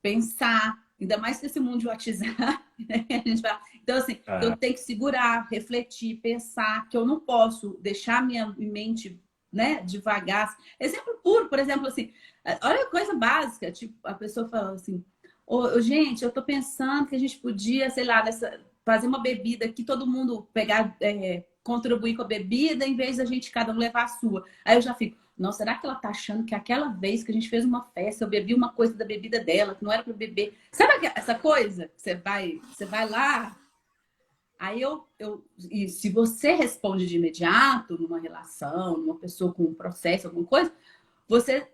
pensar, ainda mais que esse mundo de WhatsApp, né? Então, assim, eu é, tenho que segurar, refletir, pensar, que eu não posso deixar minha mente, né, devagar. Exemplo puro, por exemplo, assim, olha a coisa básica, tipo, a pessoa fala assim, gente, eu tô pensando que a gente podia, sei lá, fazer uma bebida que todo mundo pegar, contribuir com a bebida, em vez da gente cada um levar a sua. Aí eu já fico, não, será que ela tá achando que aquela vez que a gente fez uma festa, eu bebi uma coisa da bebida dela, que não era para beber? Sabe essa coisa? Que você vai lá. Aí e se você responde de imediato numa relação, numa pessoa com um processo, alguma coisa, você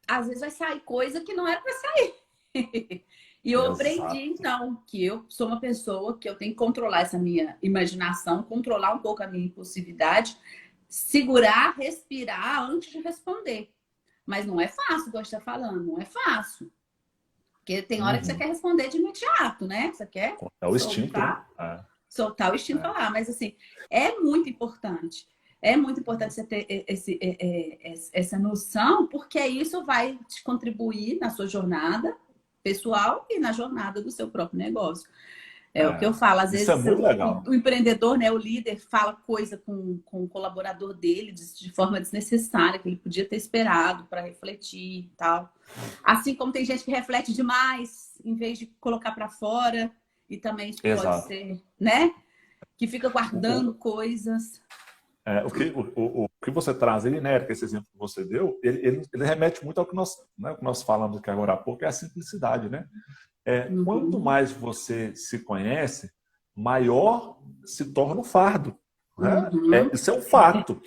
às vezes vai sair coisa que não era para sair. E eu aprendi, Exato. então, que eu sou uma pessoa que eu tenho que controlar essa minha imaginação, controlar um pouco a minha impulsividade, segurar, respirar antes de responder. Mas não é fácil, igual você está falando, não é fácil. Porque tem hora que você Uhum. quer responder de imediato, né? Você quer É o instinto, né? soltar, soltar o instinto lá. Mas, assim, é muito importante. É muito importante você ter essa noção, porque isso vai te contribuir na sua jornada pessoal e na jornada do seu próprio negócio. É o que eu falo. Às Isso é vezes, muito legal. o empreendedor, né, o líder, fala coisa com o colaborador dele de forma desnecessária, que ele podia ter esperado para refletir e tal. Assim como tem gente que reflete demais, em vez de colocar para fora, e também isso pode Exato. ser, né? Que fica guardando coisas. O que você traz aí, né, Érica, esse exemplo que você deu, ele remete muito ao que né, o que nós falamos aqui agora há pouco, é a simplicidade, né? Quanto mais você se conhece, maior se torna o fardo. Né? Isso é um fato.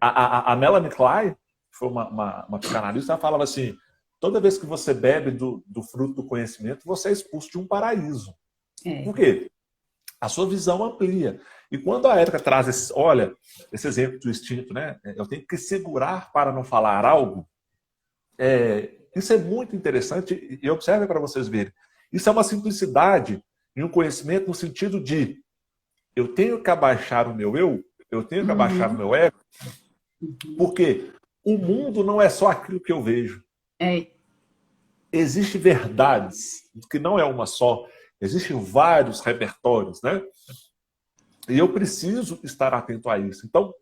A Melanie Klein, que foi uma psicanalista, ela falava assim, toda vez que você bebe do fruto do conhecimento, você é expulso de um paraíso. Por quê? A sua visão amplia. E quando a Érica traz esse exemplo do instinto, né? Eu tenho que segurar para não falar algo. Isso é muito interessante e observe para vocês verem. Isso é uma simplicidade e um conhecimento no sentido de eu tenho que abaixar o meu eu tenho que abaixar o meu ego, porque o mundo não é só aquilo que eu vejo. Existem verdades, que não é uma só. Existem vários repertórios, né? E eu preciso estar atento a isso. Então,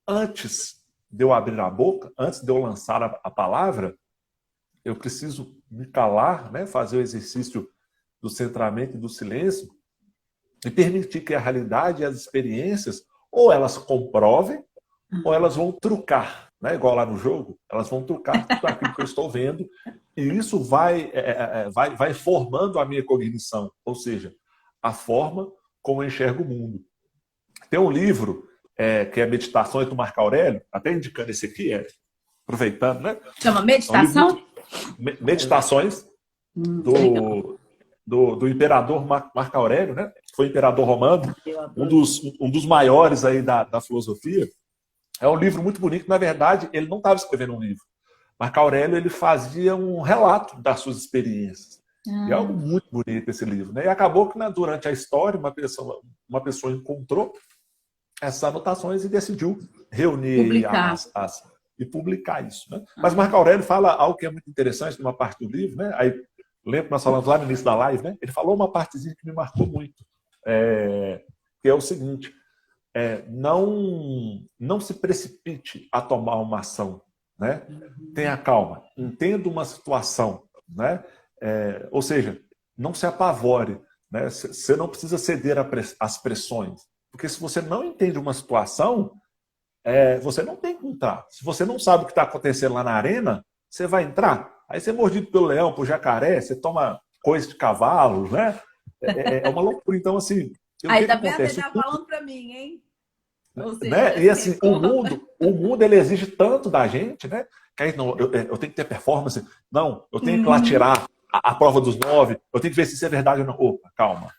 antes de eu abrir a boca, antes de eu lançar a palavra, eu preciso me calar, né? Fazer o exercício do centramento e do silêncio e permitir que a realidade e as experiências ou elas comprovem ou elas vão trucar, né? Igual lá no jogo, elas vão trucar tudo aquilo que eu estou vendo e isso vai formando a minha cognição, ou seja, a forma como eu enxergo o mundo. Tem um livro que é Meditações do Marco Aurélio, até indicando esse aqui, aproveitando, né? Chama Meditação? Meditações do imperador Marco Aurélio, né? Que foi imperador romano, um dos maiores aí da filosofia. É um livro muito bonito. Na verdade, ele não estava escrevendo um livro. Marco Aurélio ele fazia um relato das suas experiências. E é algo muito bonito esse livro. Né? E acabou que, durante a história, uma pessoa encontrou essas anotações e decidiu reunir e publicar isso. Né? Mas Marco Aurélio fala algo que é muito interessante numa parte do livro. Né? Aí, lembro que nós falamos lá no início da live, né? Ele falou uma partezinha que me marcou muito. Que é o seguinte: não se precipite a tomar uma ação. Né? Tenha calma, entenda uma situação. Né? Ou seja, não se apavore. Né? Você não precisa ceder às pressões. Porque se você não entende uma situação, você não tem que entrar. Se você não sabe o que está acontecendo lá na arena, você vai entrar. Aí você é mordido pelo leão, pelo jacaré, você toma coisa de cavalo, né? É uma loucura. Então, assim, aí tá vendo? Ele tá falando para mim, hein? Ou seja, né? E assim, o mundo ele exige tanto da gente, né? Que aí, não, eu tenho que ter performance. Não, eu tenho que lá tirar a prova dos 9, eu tenho que ver se isso é verdade ou não. Opa, calma.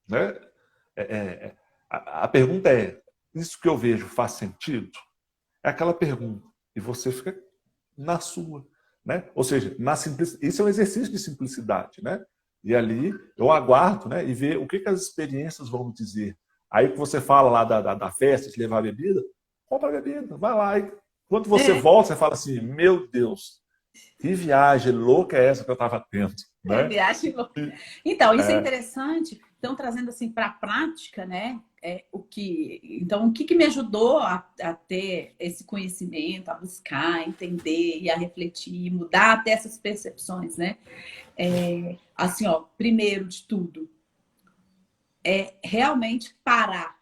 Né? A pergunta é: isso que eu vejo faz sentido? É aquela pergunta. E você fica na sua. Né? Ou seja, isso é um exercício de simplicidade. Né? E ali eu aguardo, né, e ver o que as experiências vão me dizer. Aí que você fala lá da festa, de levar a bebida, compra a bebida, vai lá. E quando você volta, você fala assim: meu Deus, que viagem louca é essa que eu estava tendo? Né? Viagem louca. Então, isso é interessante. Então, trazendo assim para a prática, né? Então, o que me ajudou a ter esse conhecimento, a buscar, a entender e a refletir, mudar até essas percepções, né? Assim, ó, primeiro de tudo, é realmente parar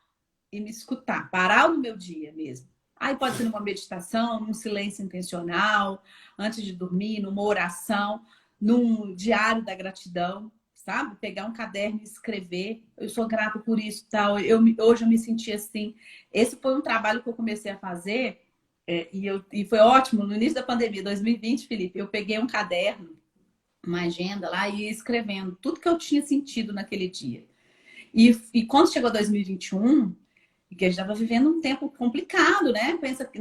e me escutar, parar no meu dia mesmo. Aí pode ser numa meditação, num silêncio intencional, antes de dormir, numa oração, num diário da gratidão, sabe? Pegar um caderno e escrever. Eu sou grata por isso, tal. Hoje eu me senti assim. Esse foi um trabalho que eu comecei a fazer e foi ótimo. No início da pandemia, 2020, Felipe, eu peguei um caderno, uma agenda lá e ia escrevendo tudo que eu tinha sentido naquele dia. E quando chegou 2021, que a gente estava vivendo um tempo complicado, né? Pensa que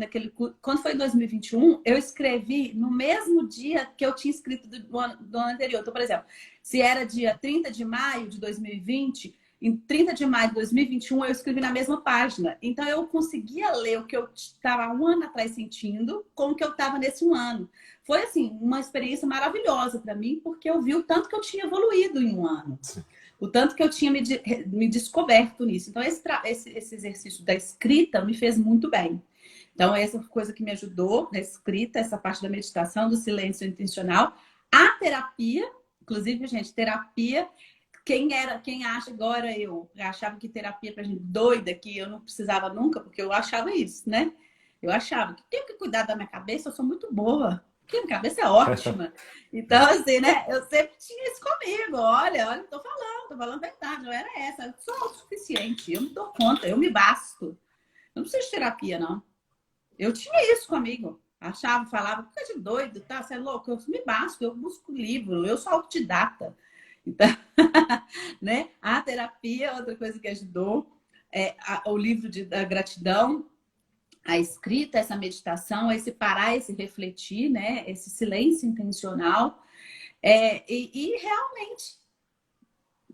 quando foi 2021, eu escrevi no mesmo dia que eu tinha escrito do ano anterior. Então, por exemplo, se era dia 30 de maio de 2020, em 30 de maio de 2021 eu escrevi na mesma página. Então eu conseguia ler o que eu estava um ano atrás sentindo com o que eu estava nesse um ano. Foi assim, uma experiência maravilhosa para mim, porque eu vi o tanto que eu tinha evoluído em um ano. O tanto que eu tinha me descoberto nisso. Então, esse exercício da escrita me fez muito bem. Então, essa coisa que me ajudou na escrita, essa parte da meditação, do silêncio intencional. A terapia, inclusive, gente, terapia. Quem acha agora, eu achava que terapia pra gente doida, que eu não precisava nunca, porque eu achava isso, né? Eu achava que tenho que cuidar da minha cabeça, eu sou muito boa. Porque minha cabeça é ótima. Então, assim, né? Eu sempre tinha isso comigo. Olha, tô falando a verdade. Eu era essa, eu sou o suficiente. Eu me dou conta, eu me basto. Eu não preciso de terapia, não. Eu tinha isso comigo. Achava, falava, fica de doido, tá? Você é louco? Eu me basto, eu busco livro, eu sou autodidata. Então, né? A terapia, outra coisa que ajudou, o livro da gratidão, a escrita, essa meditação, esse parar, esse refletir, né? Esse silêncio intencional, e realmente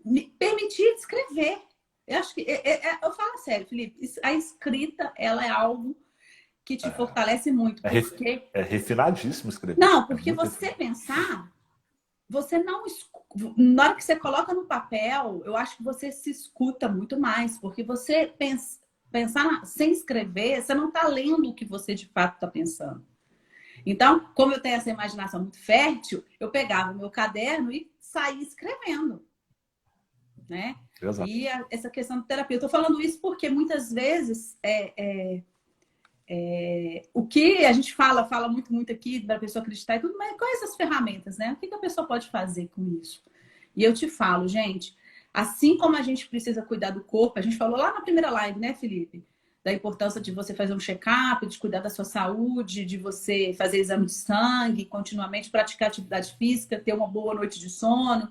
me permitir escrever. Eu acho que eu falo sério, Felipe, a escrita ela é algo que te fortalece muito, porque É refinadíssimo escrever. não, porque você pensar, você não na hora que você coloca no papel, eu acho que você se escuta muito mais, porque você pensar sem escrever, você não está lendo o que você de fato está pensando. Então, como eu tenho essa imaginação muito fértil, eu pegava o meu caderno e saía escrevendo, né? Exato. E essa questão de terapia. Eu tô falando isso porque muitas vezes o que a gente fala muito aqui da pessoa acreditar e tudo, mas quais essas ferramentas, né? O que a pessoa pode fazer com isso? E eu te falo, gente, assim como a gente precisa cuidar do corpo, a gente falou lá na primeira live, né, Felipe? Da importância de você fazer um check-up, de cuidar da sua saúde, de você fazer exame de sangue, continuamente praticar atividade física, ter uma boa noite de sono,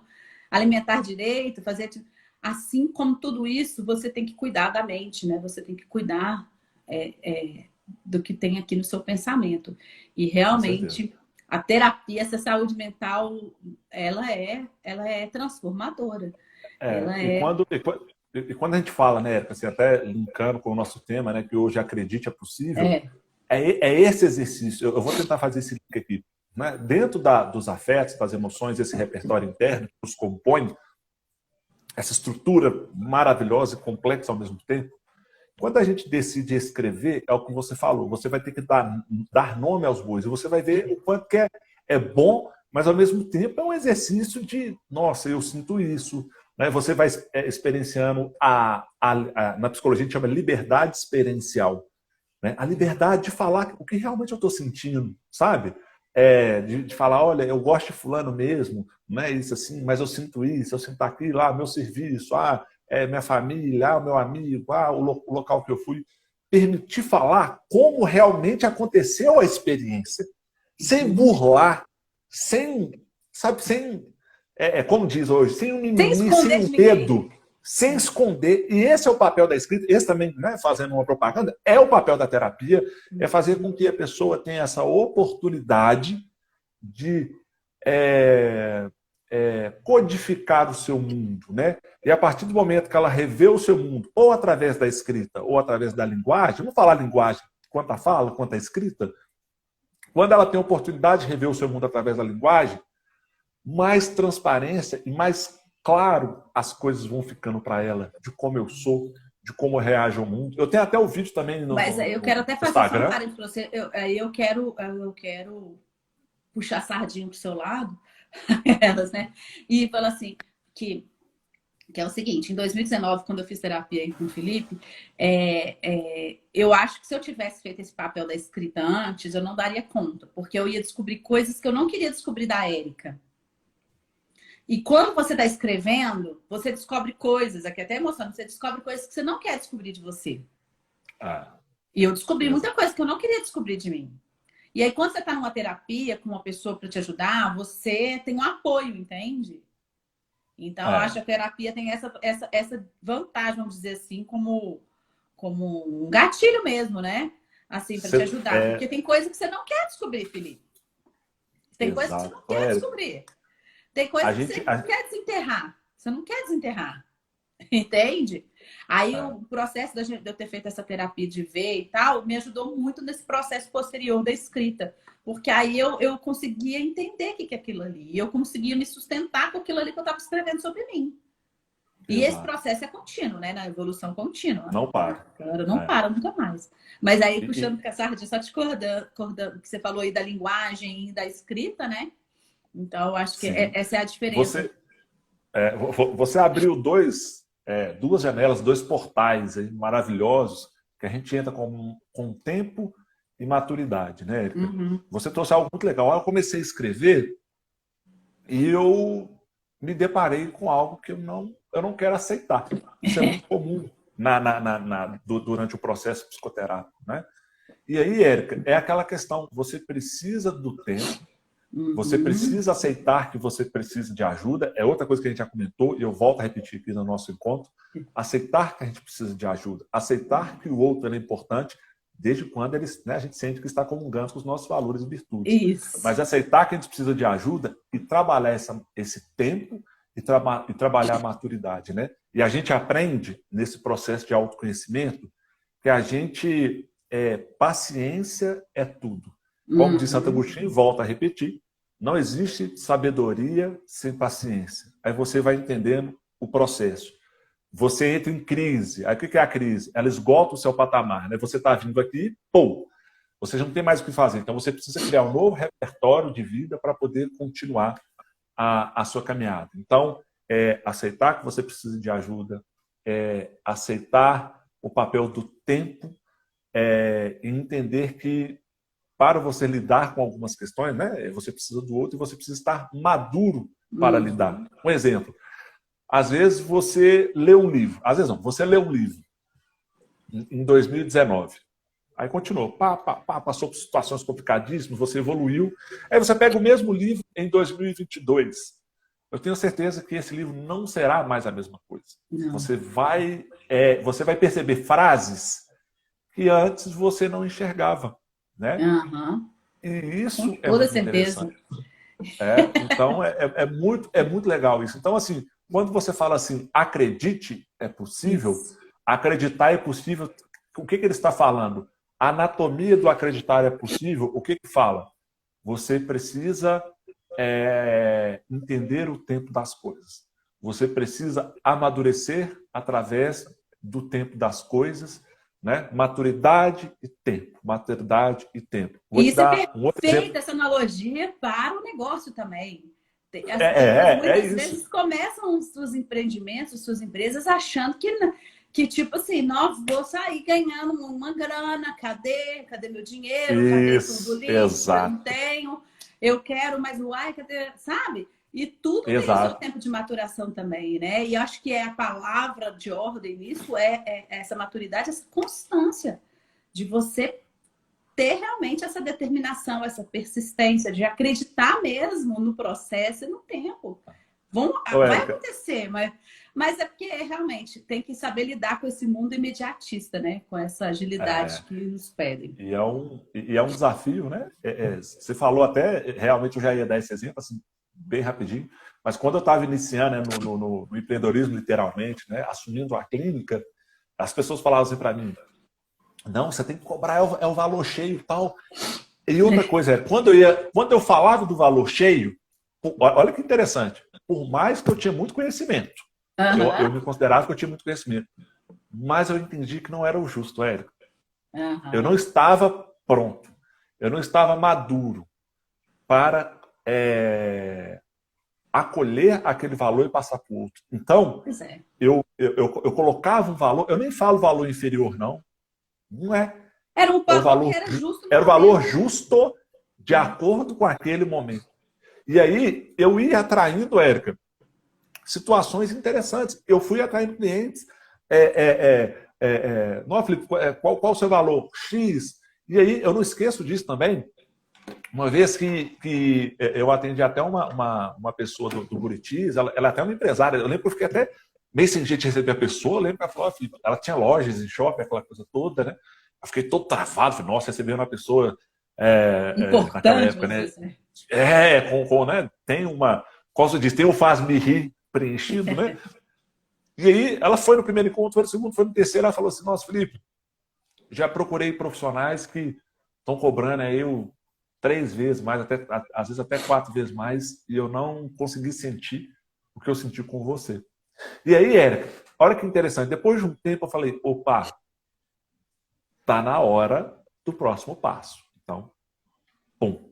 alimentar direito, fazer. Assim como tudo isso, você tem que cuidar da mente, né? Você tem que cuidar do que tem aqui no seu pensamento. E realmente a terapia, essa saúde mental, ela é transformadora. E quando a gente fala, né, Érica, assim, até linkando com o nosso tema, né, que hoje acredite é possível, é esse exercício. Eu vou tentar fazer esse link aqui. Né? Dentro dos afetos, das emoções, esse repertório interno que os compõe, essa estrutura maravilhosa e complexa ao mesmo tempo, quando a gente decide escrever, é o que você falou, você vai ter que dar nome aos bois, e você vai ver o quanto que é bom, mas ao mesmo tempo é um exercício de, nossa, eu sinto isso. Né? Você vai experienciando, na psicologia a gente chama liberdade experiencial. Né? A liberdade de falar o que realmente eu estou sentindo, sabe? De falar, olha, eu gosto de fulano mesmo, não é isso assim, mas eu sinto isso, eu sinto aquilo, meu serviço, minha família, o meu amigo, o local que eu fui. Permitir falar como realmente aconteceu a experiência, sem burlar, sem, como diz hoje, sem um mimimi, sem um medo, sem esconder. E esse é o papel da escrita, esse também, né, fazendo uma propaganda, é o papel da terapia, é fazer com que a pessoa tenha essa oportunidade de codificar o seu mundo, né? E a partir do momento que ela revê o seu mundo, ou através da escrita, ou através da linguagem, vamos falar linguagem quanto a fala, quanto a escrita, quando ela tem a oportunidade de rever o seu mundo através da linguagem, mais transparência e mais claro as coisas vão ficando para ela, de como eu sou, de como eu reajo ao mundo. Eu tenho até o vídeo também no Mas eu quero até fazer Instagram. um parênteses para você. Eu quero puxar a sardinha pro seu lado, elas, né? E falar assim, que Que é o seguinte, em 2019, quando eu fiz terapia aí com o Felipe, eu acho que se eu tivesse feito esse papel da escrita antes, eu não daria conta, porque eu ia descobrir coisas que eu não queria descobrir da Érica. E quando você está escrevendo, você descobre coisas, aqui até emocionante, você descobre coisas que você não quer descobrir de você. Ah, E eu descobri muita exato. coisa que eu não queria descobrir de mim. E aí, quando você está numa terapia com uma pessoa para te ajudar, você tem um apoio, entende? Então, eu acho que É, a terapia tem essa vantagem, vamos dizer assim, como um gatilho mesmo, né? Assim, para te ajudar. Porque tem coisa que você não quer descobrir, Felipe. Tem coisa que você exato. não Ô, quer Érico, descobrir. Tem a coisa que gente. você quer desenterrar. Você não quer desenterrar. Entende? Aí É, o processo de eu ter feito essa terapia de ver e tal, me ajudou muito nesse processo posterior da escrita. Porque aí eu conseguia entender o que é aquilo ali. E eu conseguia me sustentar com aquilo ali que eu estava escrevendo sobre mim. E esse exato. processo é contínuo, né? Na evolução contínua. Não para. Cara, não É. para nunca mais. Mas aí, E, puxando e com a sardinha, só te acordando, que você falou aí da linguagem e da escrita, né? Então, eu acho que sim. essa é a diferença. Você, você abriu duas janelas, dois portais aí maravilhosos que a gente entra com tempo e maturidade, né, Érica? Uhum. Você trouxe algo muito legal. Eu comecei a escrever e eu me deparei com algo que eu não quero aceitar. Isso é muito comum durante o processo psicoterápico, né? E aí, Érica, é aquela questão, você precisa do tempo, você Uhum. precisa aceitar que você precisa de ajuda. É outra coisa que a gente já comentou, e eu volto a repetir aqui no nosso encontro. Aceitar que a gente precisa de ajuda. Aceitar que o outro é importante, desde quando a gente sente que está comungando com os nossos valores e virtudes. Isso. Mas aceitar que a gente precisa de ajuda e trabalhar esse tempo e trabalhar a maturidade. Né? E a gente aprende, nesse processo de autoconhecimento, que paciência é tudo. Como diz Santo Uhum. Agostinho, volta a repetir, não existe sabedoria sem paciência. Aí você vai entendendo o processo. Você entra em crise. Aí o que é a crise? Ela esgota o seu patamar. Né? Você está vindo aqui, pô, você já não tem mais o que fazer. Então você precisa criar um novo repertório de vida para poder continuar a sua caminhada. Então, aceitar que você precisa de ajuda, aceitar o papel do tempo, e entender que para você lidar com algumas questões, né, você precisa do outro e você precisa estar maduro para lidar. Uhum. Um exemplo, às vezes você lê um livro, às vezes não, você lê um livro em 2019, aí continuou, passou por situações complicadíssimas, você evoluiu, aí você pega o mesmo livro em 2022. Eu tenho certeza que esse livro não será mais a mesma coisa. Não. Você vai perceber frases que antes você não enxergava, né? Aham. E Com isso é toda muito certeza. interessante. Então, é muito legal isso. Então, assim, quando você fala assim, acredite, é possível, Isso. acreditar é possível, o que ele está falando? A anatomia do acreditar é possível, o que fala? Você precisa entender o tempo das coisas. Você precisa amadurecer através do tempo das coisas, né? Maturidade e tempo. Maturidade e tempo. Vou E te isso é dar um outro exemplo. perfeito, essa analogia para o negócio também. As pessoas É muitas isso. vezes começam os seus empreendimentos, suas empresas, achando que tipo assim, não, vou sair ganhando uma grana, cadê meu dinheiro, cadê tudo Isso, líquido, eu não exato. tenho, eu quero, mas uai, cadê, sabe? E tudo tem o seu Exato. tempo de maturação também, né? E acho que a palavra de ordem nisso é essa maturidade, essa constância de você ter realmente essa determinação, essa persistência, de acreditar mesmo no processo e no tempo. Ô, Vai Érica, acontecer, mas é porque realmente tem que saber lidar com esse mundo imediatista, né? Com essa agilidade é, que nos pedem. e é um desafio, né? Você falou até, realmente eu já ia dar esse exemplo, assim, bem rapidinho, mas quando eu estava iniciando, né, no empreendedorismo, literalmente, né, assumindo a clínica, as pessoas falavam assim para mim, não, você tem que cobrar, é o valor cheio e tal. E outra coisa, quando eu falava do valor cheio, olha que interessante, por mais que eu tinha muito conhecimento, eu Aham, me considerava que eu tinha muito conhecimento, mas eu entendi que não era o justo, Érico. Eu não aham. estava pronto, eu não estava maduro para é, acolher aquele valor e passar para o outro. Então, Pois é. eu colocava um valor, eu nem falo valor inferior, não. Não é. Era um É o valor valor, que era justo no era o valor momento. justo de acordo com aquele momento. E aí, eu ia atraindo, Érica, situações interessantes. Eu fui atraindo clientes. Não, Felipe, qual o seu valor? X. E aí, eu não esqueço disso também. Uma vez que eu atendi até uma pessoa do Buritis, ela é até uma empresária. Eu lembro que eu fiquei até meio sem jeito de receber a pessoa. Eu lembro que ela falou, ela tinha lojas em shopping, aquela coisa toda, né? Eu fiquei todo travado. Falei, nossa, receber uma pessoa naquela Importante época, né? você. Né? Tem uma. Como você diz, tem o faz-me rir preenchido, né? E aí, ela foi no primeiro encontro, foi no segundo, foi no terceiro. Ela falou assim: nossa, Felipe, já procurei profissionais que estão cobrando aí 3 vezes mais, às vezes até 4 vezes mais, e eu não consegui sentir o que eu senti com você. E aí, Érica, olha que interessante. Depois de um tempo, eu falei: opa, tá na hora do próximo passo. Então, pum.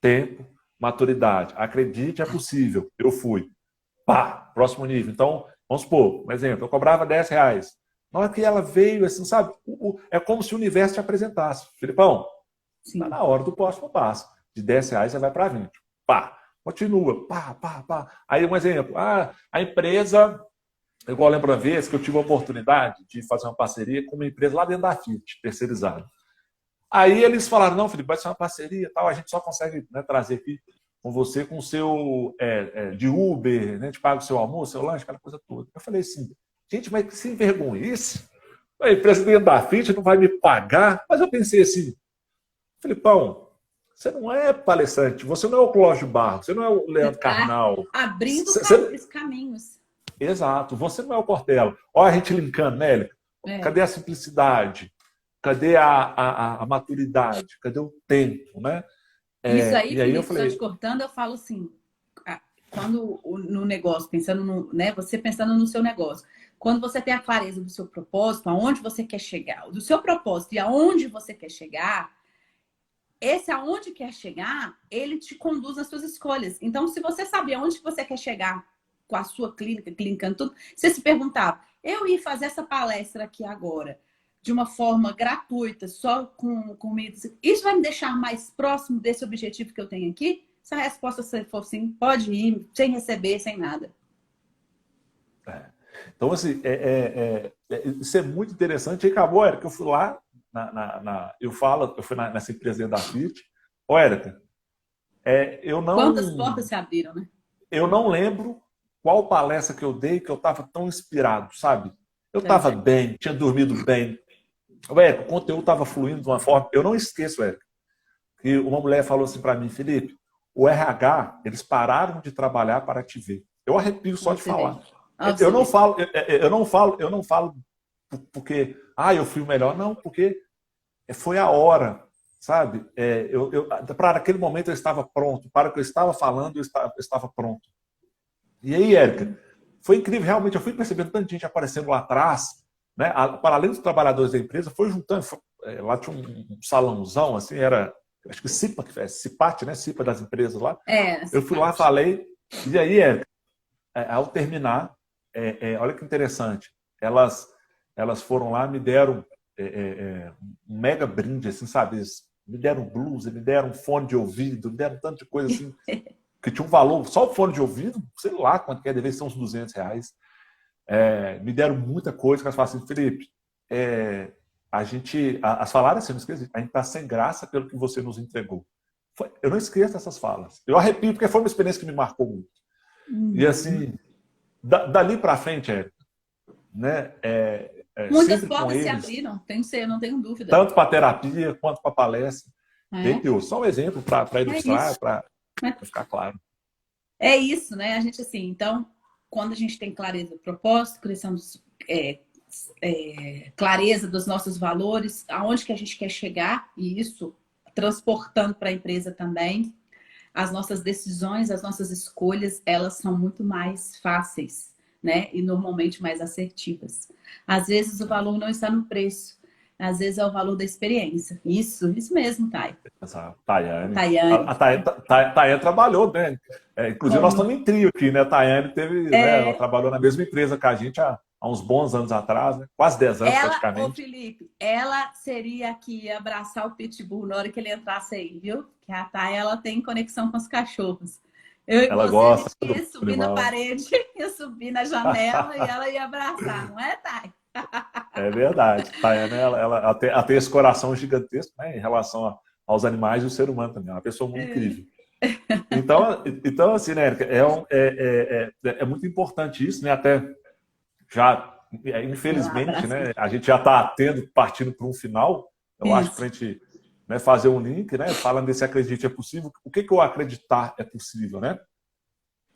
Tempo, maturidade. Acredite, é possível. Eu fui. Pá, próximo nível. Então, vamos supor, um exemplo, eu cobrava R$10. Na hora que ela veio, assim, sabe? É como se o universo te apresentasse. Filipão, está na hora do próximo passo. De R$10 você vai para 20. Pá, continua. Pá, pá, pá. Aí um exemplo. A empresa, igual lembro uma vez que eu tive a oportunidade de fazer uma parceria com uma empresa lá dentro da Fiat, terceirizada. Aí eles falaram, não, Felipe, vai ser uma parceria, tal, a gente só consegue, né, trazer aqui com você, com o seu de Uber, né, a gente paga o seu almoço, seu lanche, aquela coisa toda. Eu falei assim, gente, mas que sem vergonhice? A empresa dentro da Fiat não vai me pagar? Mas eu pensei assim, Felipão, você não é palestrante, você não é o Clóvis Barro, você não é o Leandro Carnal. Abrindo os caminhos. Exato, você não é o Portela. Olha a gente linkando, né, Érica? Cadê a simplicidade? Cadê a maturidade? Cadê o tempo, né? Isso aí, e aí Felipe, eu falei, só te cortando, eu falo assim, quando no negócio, pensando no, né, você pensando no seu negócio, quando você tem a clareza do seu propósito, aonde você quer chegar, do seu propósito e aonde você quer chegar, esse aonde quer chegar, ele te conduz às suas escolhas. Então, se você sabe aonde você quer chegar com a sua clínica, clinicando tudo, você se perguntava, eu ia fazer essa palestra aqui agora, de uma forma gratuita, só com medo. Isso vai me deixar mais próximo desse objetivo que eu tenho aqui? Se a resposta for sim, pode ir, sem receber, sem nada. Então, assim, isso é muito interessante. E acabou, Érica, eu fui lá, eu fui nessa empresa da Fiat. Ô, Érica, eu não... Quantas portas se abriram, né? Eu não lembro qual palestra que eu dei que eu estava tão inspirado, sabe? Eu estava bem, tinha dormido bem. Érica, o conteúdo estava fluindo de uma forma... Eu não esqueço, Érica, que uma mulher falou assim para mim, Felipe, o RH, eles pararam de trabalhar para te ver. Eu arrepio só de falar. Eu não falo porque eu fui o melhor, não, porque foi a hora, sabe? Para aquele momento eu estava pronto, para o que eu estava falando, eu estava pronto. E aí, Érica, foi incrível, realmente, eu fui percebendo tanta gente aparecendo lá atrás, né? Para além dos trabalhadores da empresa, foi juntando, lá tinha um salãozão, assim, era, acho que CIPAT, né? CIPA das empresas lá. Eu fui lá, falei, e aí, Érica, ao terminar, olha que interessante, elas foram lá, me deram um mega brinde, assim, sabe? Me deram blusa, me deram fone de ouvido, me deram tanto de coisa assim, que tinha um valor, só o fone de ouvido, sei lá quanto que é, deve ser uns R$200. Me deram muita coisa, que elas falaram assim, Felipe, as falaram assim, não esqueci, a gente está sem graça pelo que você nos entregou. Eu não esqueço essas falas. Eu arrepio, porque foi uma experiência que me marcou muito. E assim, dali para frente, né? Muitas portas se abriram, eu não tenho dúvida. Tanto para terapia quanto para palestra. Só um exemplo para ilustrar, para ficar claro. É isso, né? A gente, assim, então, quando a gente tem clareza do propósito, clareza dos nossos valores, aonde que a gente quer chegar, e isso transportando para a empresa também, as nossas decisões, as nossas escolhas, elas são muito mais fáceis, né? E normalmente mais assertivas. Às vezes o valor não está no preço, Às vezes é o valor da experiência. Isso mesmo, Thay. Essa Tayane. Tayane. A Tayane trabalhou, né? Inclusive, nós Como? estamos em trio aqui, né? A Tayane teve, né? Ela É, trabalhou na mesma empresa que a gente há uns bons anos atrás, né? Quase 10 anos ô praticamente. Felipe, ela seria a que ia abraçar o Pitbull na hora que ele entrasse aí, viu? Que a Thay, ela tem conexão com os cachorros. Eu e Ela você, a gosta gente do ia subir na animal. parede, ia subir na janela e ela ia abraçar, não é, Thay? É verdade. Tayane, ela tem esse coração gigantesco, né? Em relação aos animais e o ser humano também. É uma pessoa muito incrível. Então assim, né, Érica, é muito importante isso, né? Até já, Um infelizmente, abraço. né, a gente já está partindo para um final. Eu acho que Isso. para a gente, né, fazer um link, né, falando desse acredite é possível, o que o acreditar é possível, né?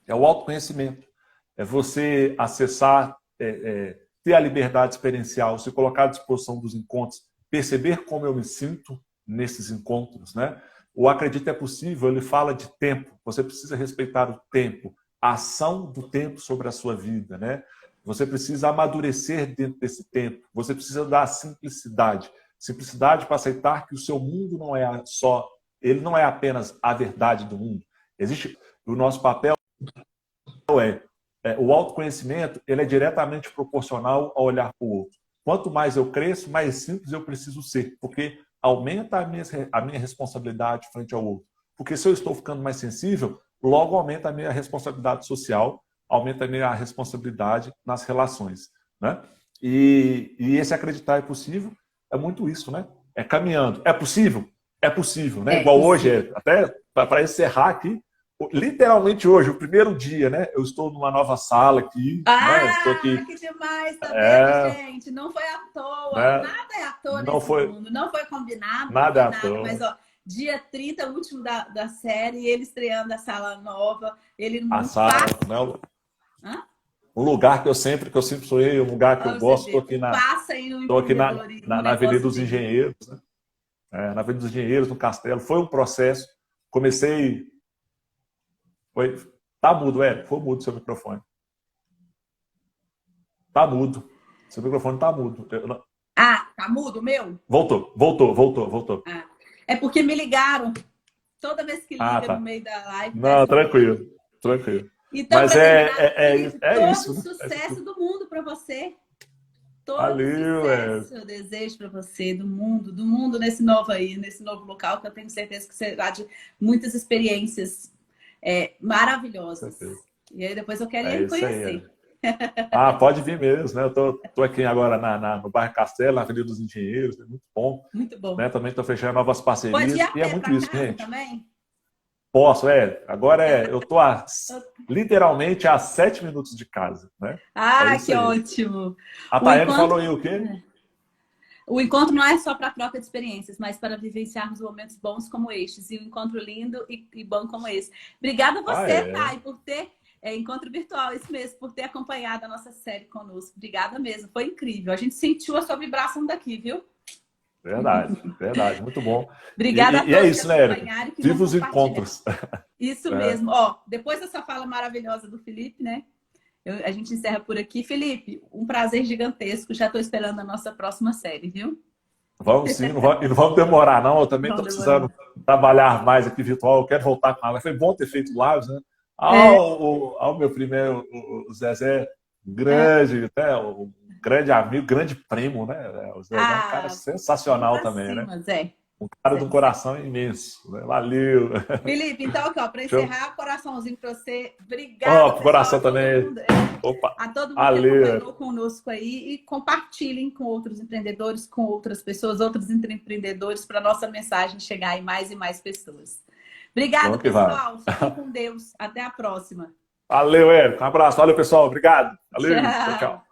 É o autoconhecimento, é você acessar, ter a liberdade experiencial, se colocar à disposição dos encontros, perceber como eu me sinto nesses encontros, né? O acredito é possível, ele fala de tempo, você precisa respeitar o tempo, a ação do tempo sobre a sua vida, né? Você precisa amadurecer dentro desse tempo, você precisa dar simplicidade, simplicidade para aceitar que o seu mundo não é só, ele não é apenas a verdade do mundo. Existe o nosso papel o autoconhecimento, ele é diretamente proporcional ao olhar para o outro. Quanto mais eu cresço, mais simples eu preciso ser, porque aumenta a minha responsabilidade frente ao outro. Porque se eu estou ficando mais sensível, logo aumenta a minha responsabilidade social, aumenta a minha responsabilidade nas relações, né? E esse acreditar é possível é muito isso, né? É caminhando. É possível? É possível, né? É Igual hoje, possível. até para encerrar aqui, literalmente hoje, o primeiro dia, né? Eu estou numa nova sala aqui, né? Estou Ah, aqui, que demais, tá vendo, é, gente? Não foi à toa, né? nada é à toa Não nesse foi mundo, não foi combinado, não foi nada à nada, mas toa. ó, dia 30, último da série, ele estreando a sala nova, ele A não sala, passa. né? Hã? Um lugar que eu sempre sonhei, um lugar que eu Pra você gosto. ver, o passo aí no Estou aqui empreendedorismo, no na Avenida negócio dos dele. Engenheiros, né? Na Avenida dos Engenheiros, no Castelo. Foi um processo. Comecei. Foi, tá mudo, Foi mudo seu microfone. Tá mudo. Seu microfone tá mudo. Ah, tá mudo, meu? Voltou. Ah, é porque me ligaram. Toda vez que Ah, liga no tá. meio da live, dá Não, esse problema. tranquilo, tranquilo. Então, Mas para terminar, Felipe, é todo isso, né? sucesso do mundo para você. Todo Valeu, sucesso eu desejo para você, do mundo nesse novo aí, nesse novo local, que eu tenho certeza que será de muitas experiências com certeza. maravilhosas. E aí depois eu quero ir É me isso aí. conhecer. Ah, pode vir mesmo, né? Eu tô aqui agora no bairro Castelo, na Avenida dos Engenheiros, é muito bom, Muito bom. né? Também estou fechando novas Pode ir parcerias a e é pé muito para isso, casa gente. também? Posso, agora eu tô literalmente a 7 minutos de casa, né? É Ah, isso que aí. ótimo! A O Tayane encontro, falou aí o quê? o encontro não é só para troca de experiências, mas para vivenciarmos momentos bons como estes. E um encontro lindo e bom como esse. Obrigada a Ah, você, Thay, por ter encontro virtual, isso mesmo, por ter acompanhado a nossa série conosco. Obrigada mesmo, foi incrível. A gente sentiu a sua vibração daqui, viu? Verdade, muito bom. Obrigada a E é todos que isso, né, Érica? acompanharam e que vão Viva os compartilhar. encontros. Isso É. mesmo. Ó, depois dessa fala maravilhosa do Felipe, né? A gente encerra por aqui. Felipe, um prazer gigantesco. Já estou esperando a nossa próxima série, viu? Vamos sim, e não vamos demorar, não. Eu também estou Vamos demorar. precisando trabalhar mais aqui virtual. Eu quero voltar com ela. Foi bom ter feito lives, né? É, Ao meu primeiro, o Zezé, é. grande, até o grande amigo, grande primo, né? O Zezé é um cara Ah, vamos sensacional pra também, né? cima, Zé. Um cara de um Zé. coração imenso. Né? Valeu. Felipe, então aqui, ó, para Show. encerrar, coraçãozinho para você. Ó, Obrigada, pro pessoal, coração também. Opa, a todo mundo que valeu. acompanhou conosco aí e compartilhem com outros empreendedores, com outras pessoas, outros empreendedores, para nossa mensagem chegar em mais e mais pessoas. Obrigada, Vamos que vai. pessoal. Fiquem com Deus. Até a próxima. Valeu, Érico. Um abraço. Valeu, pessoal. Obrigado. Valeu. Tchau, Tchau. tchau.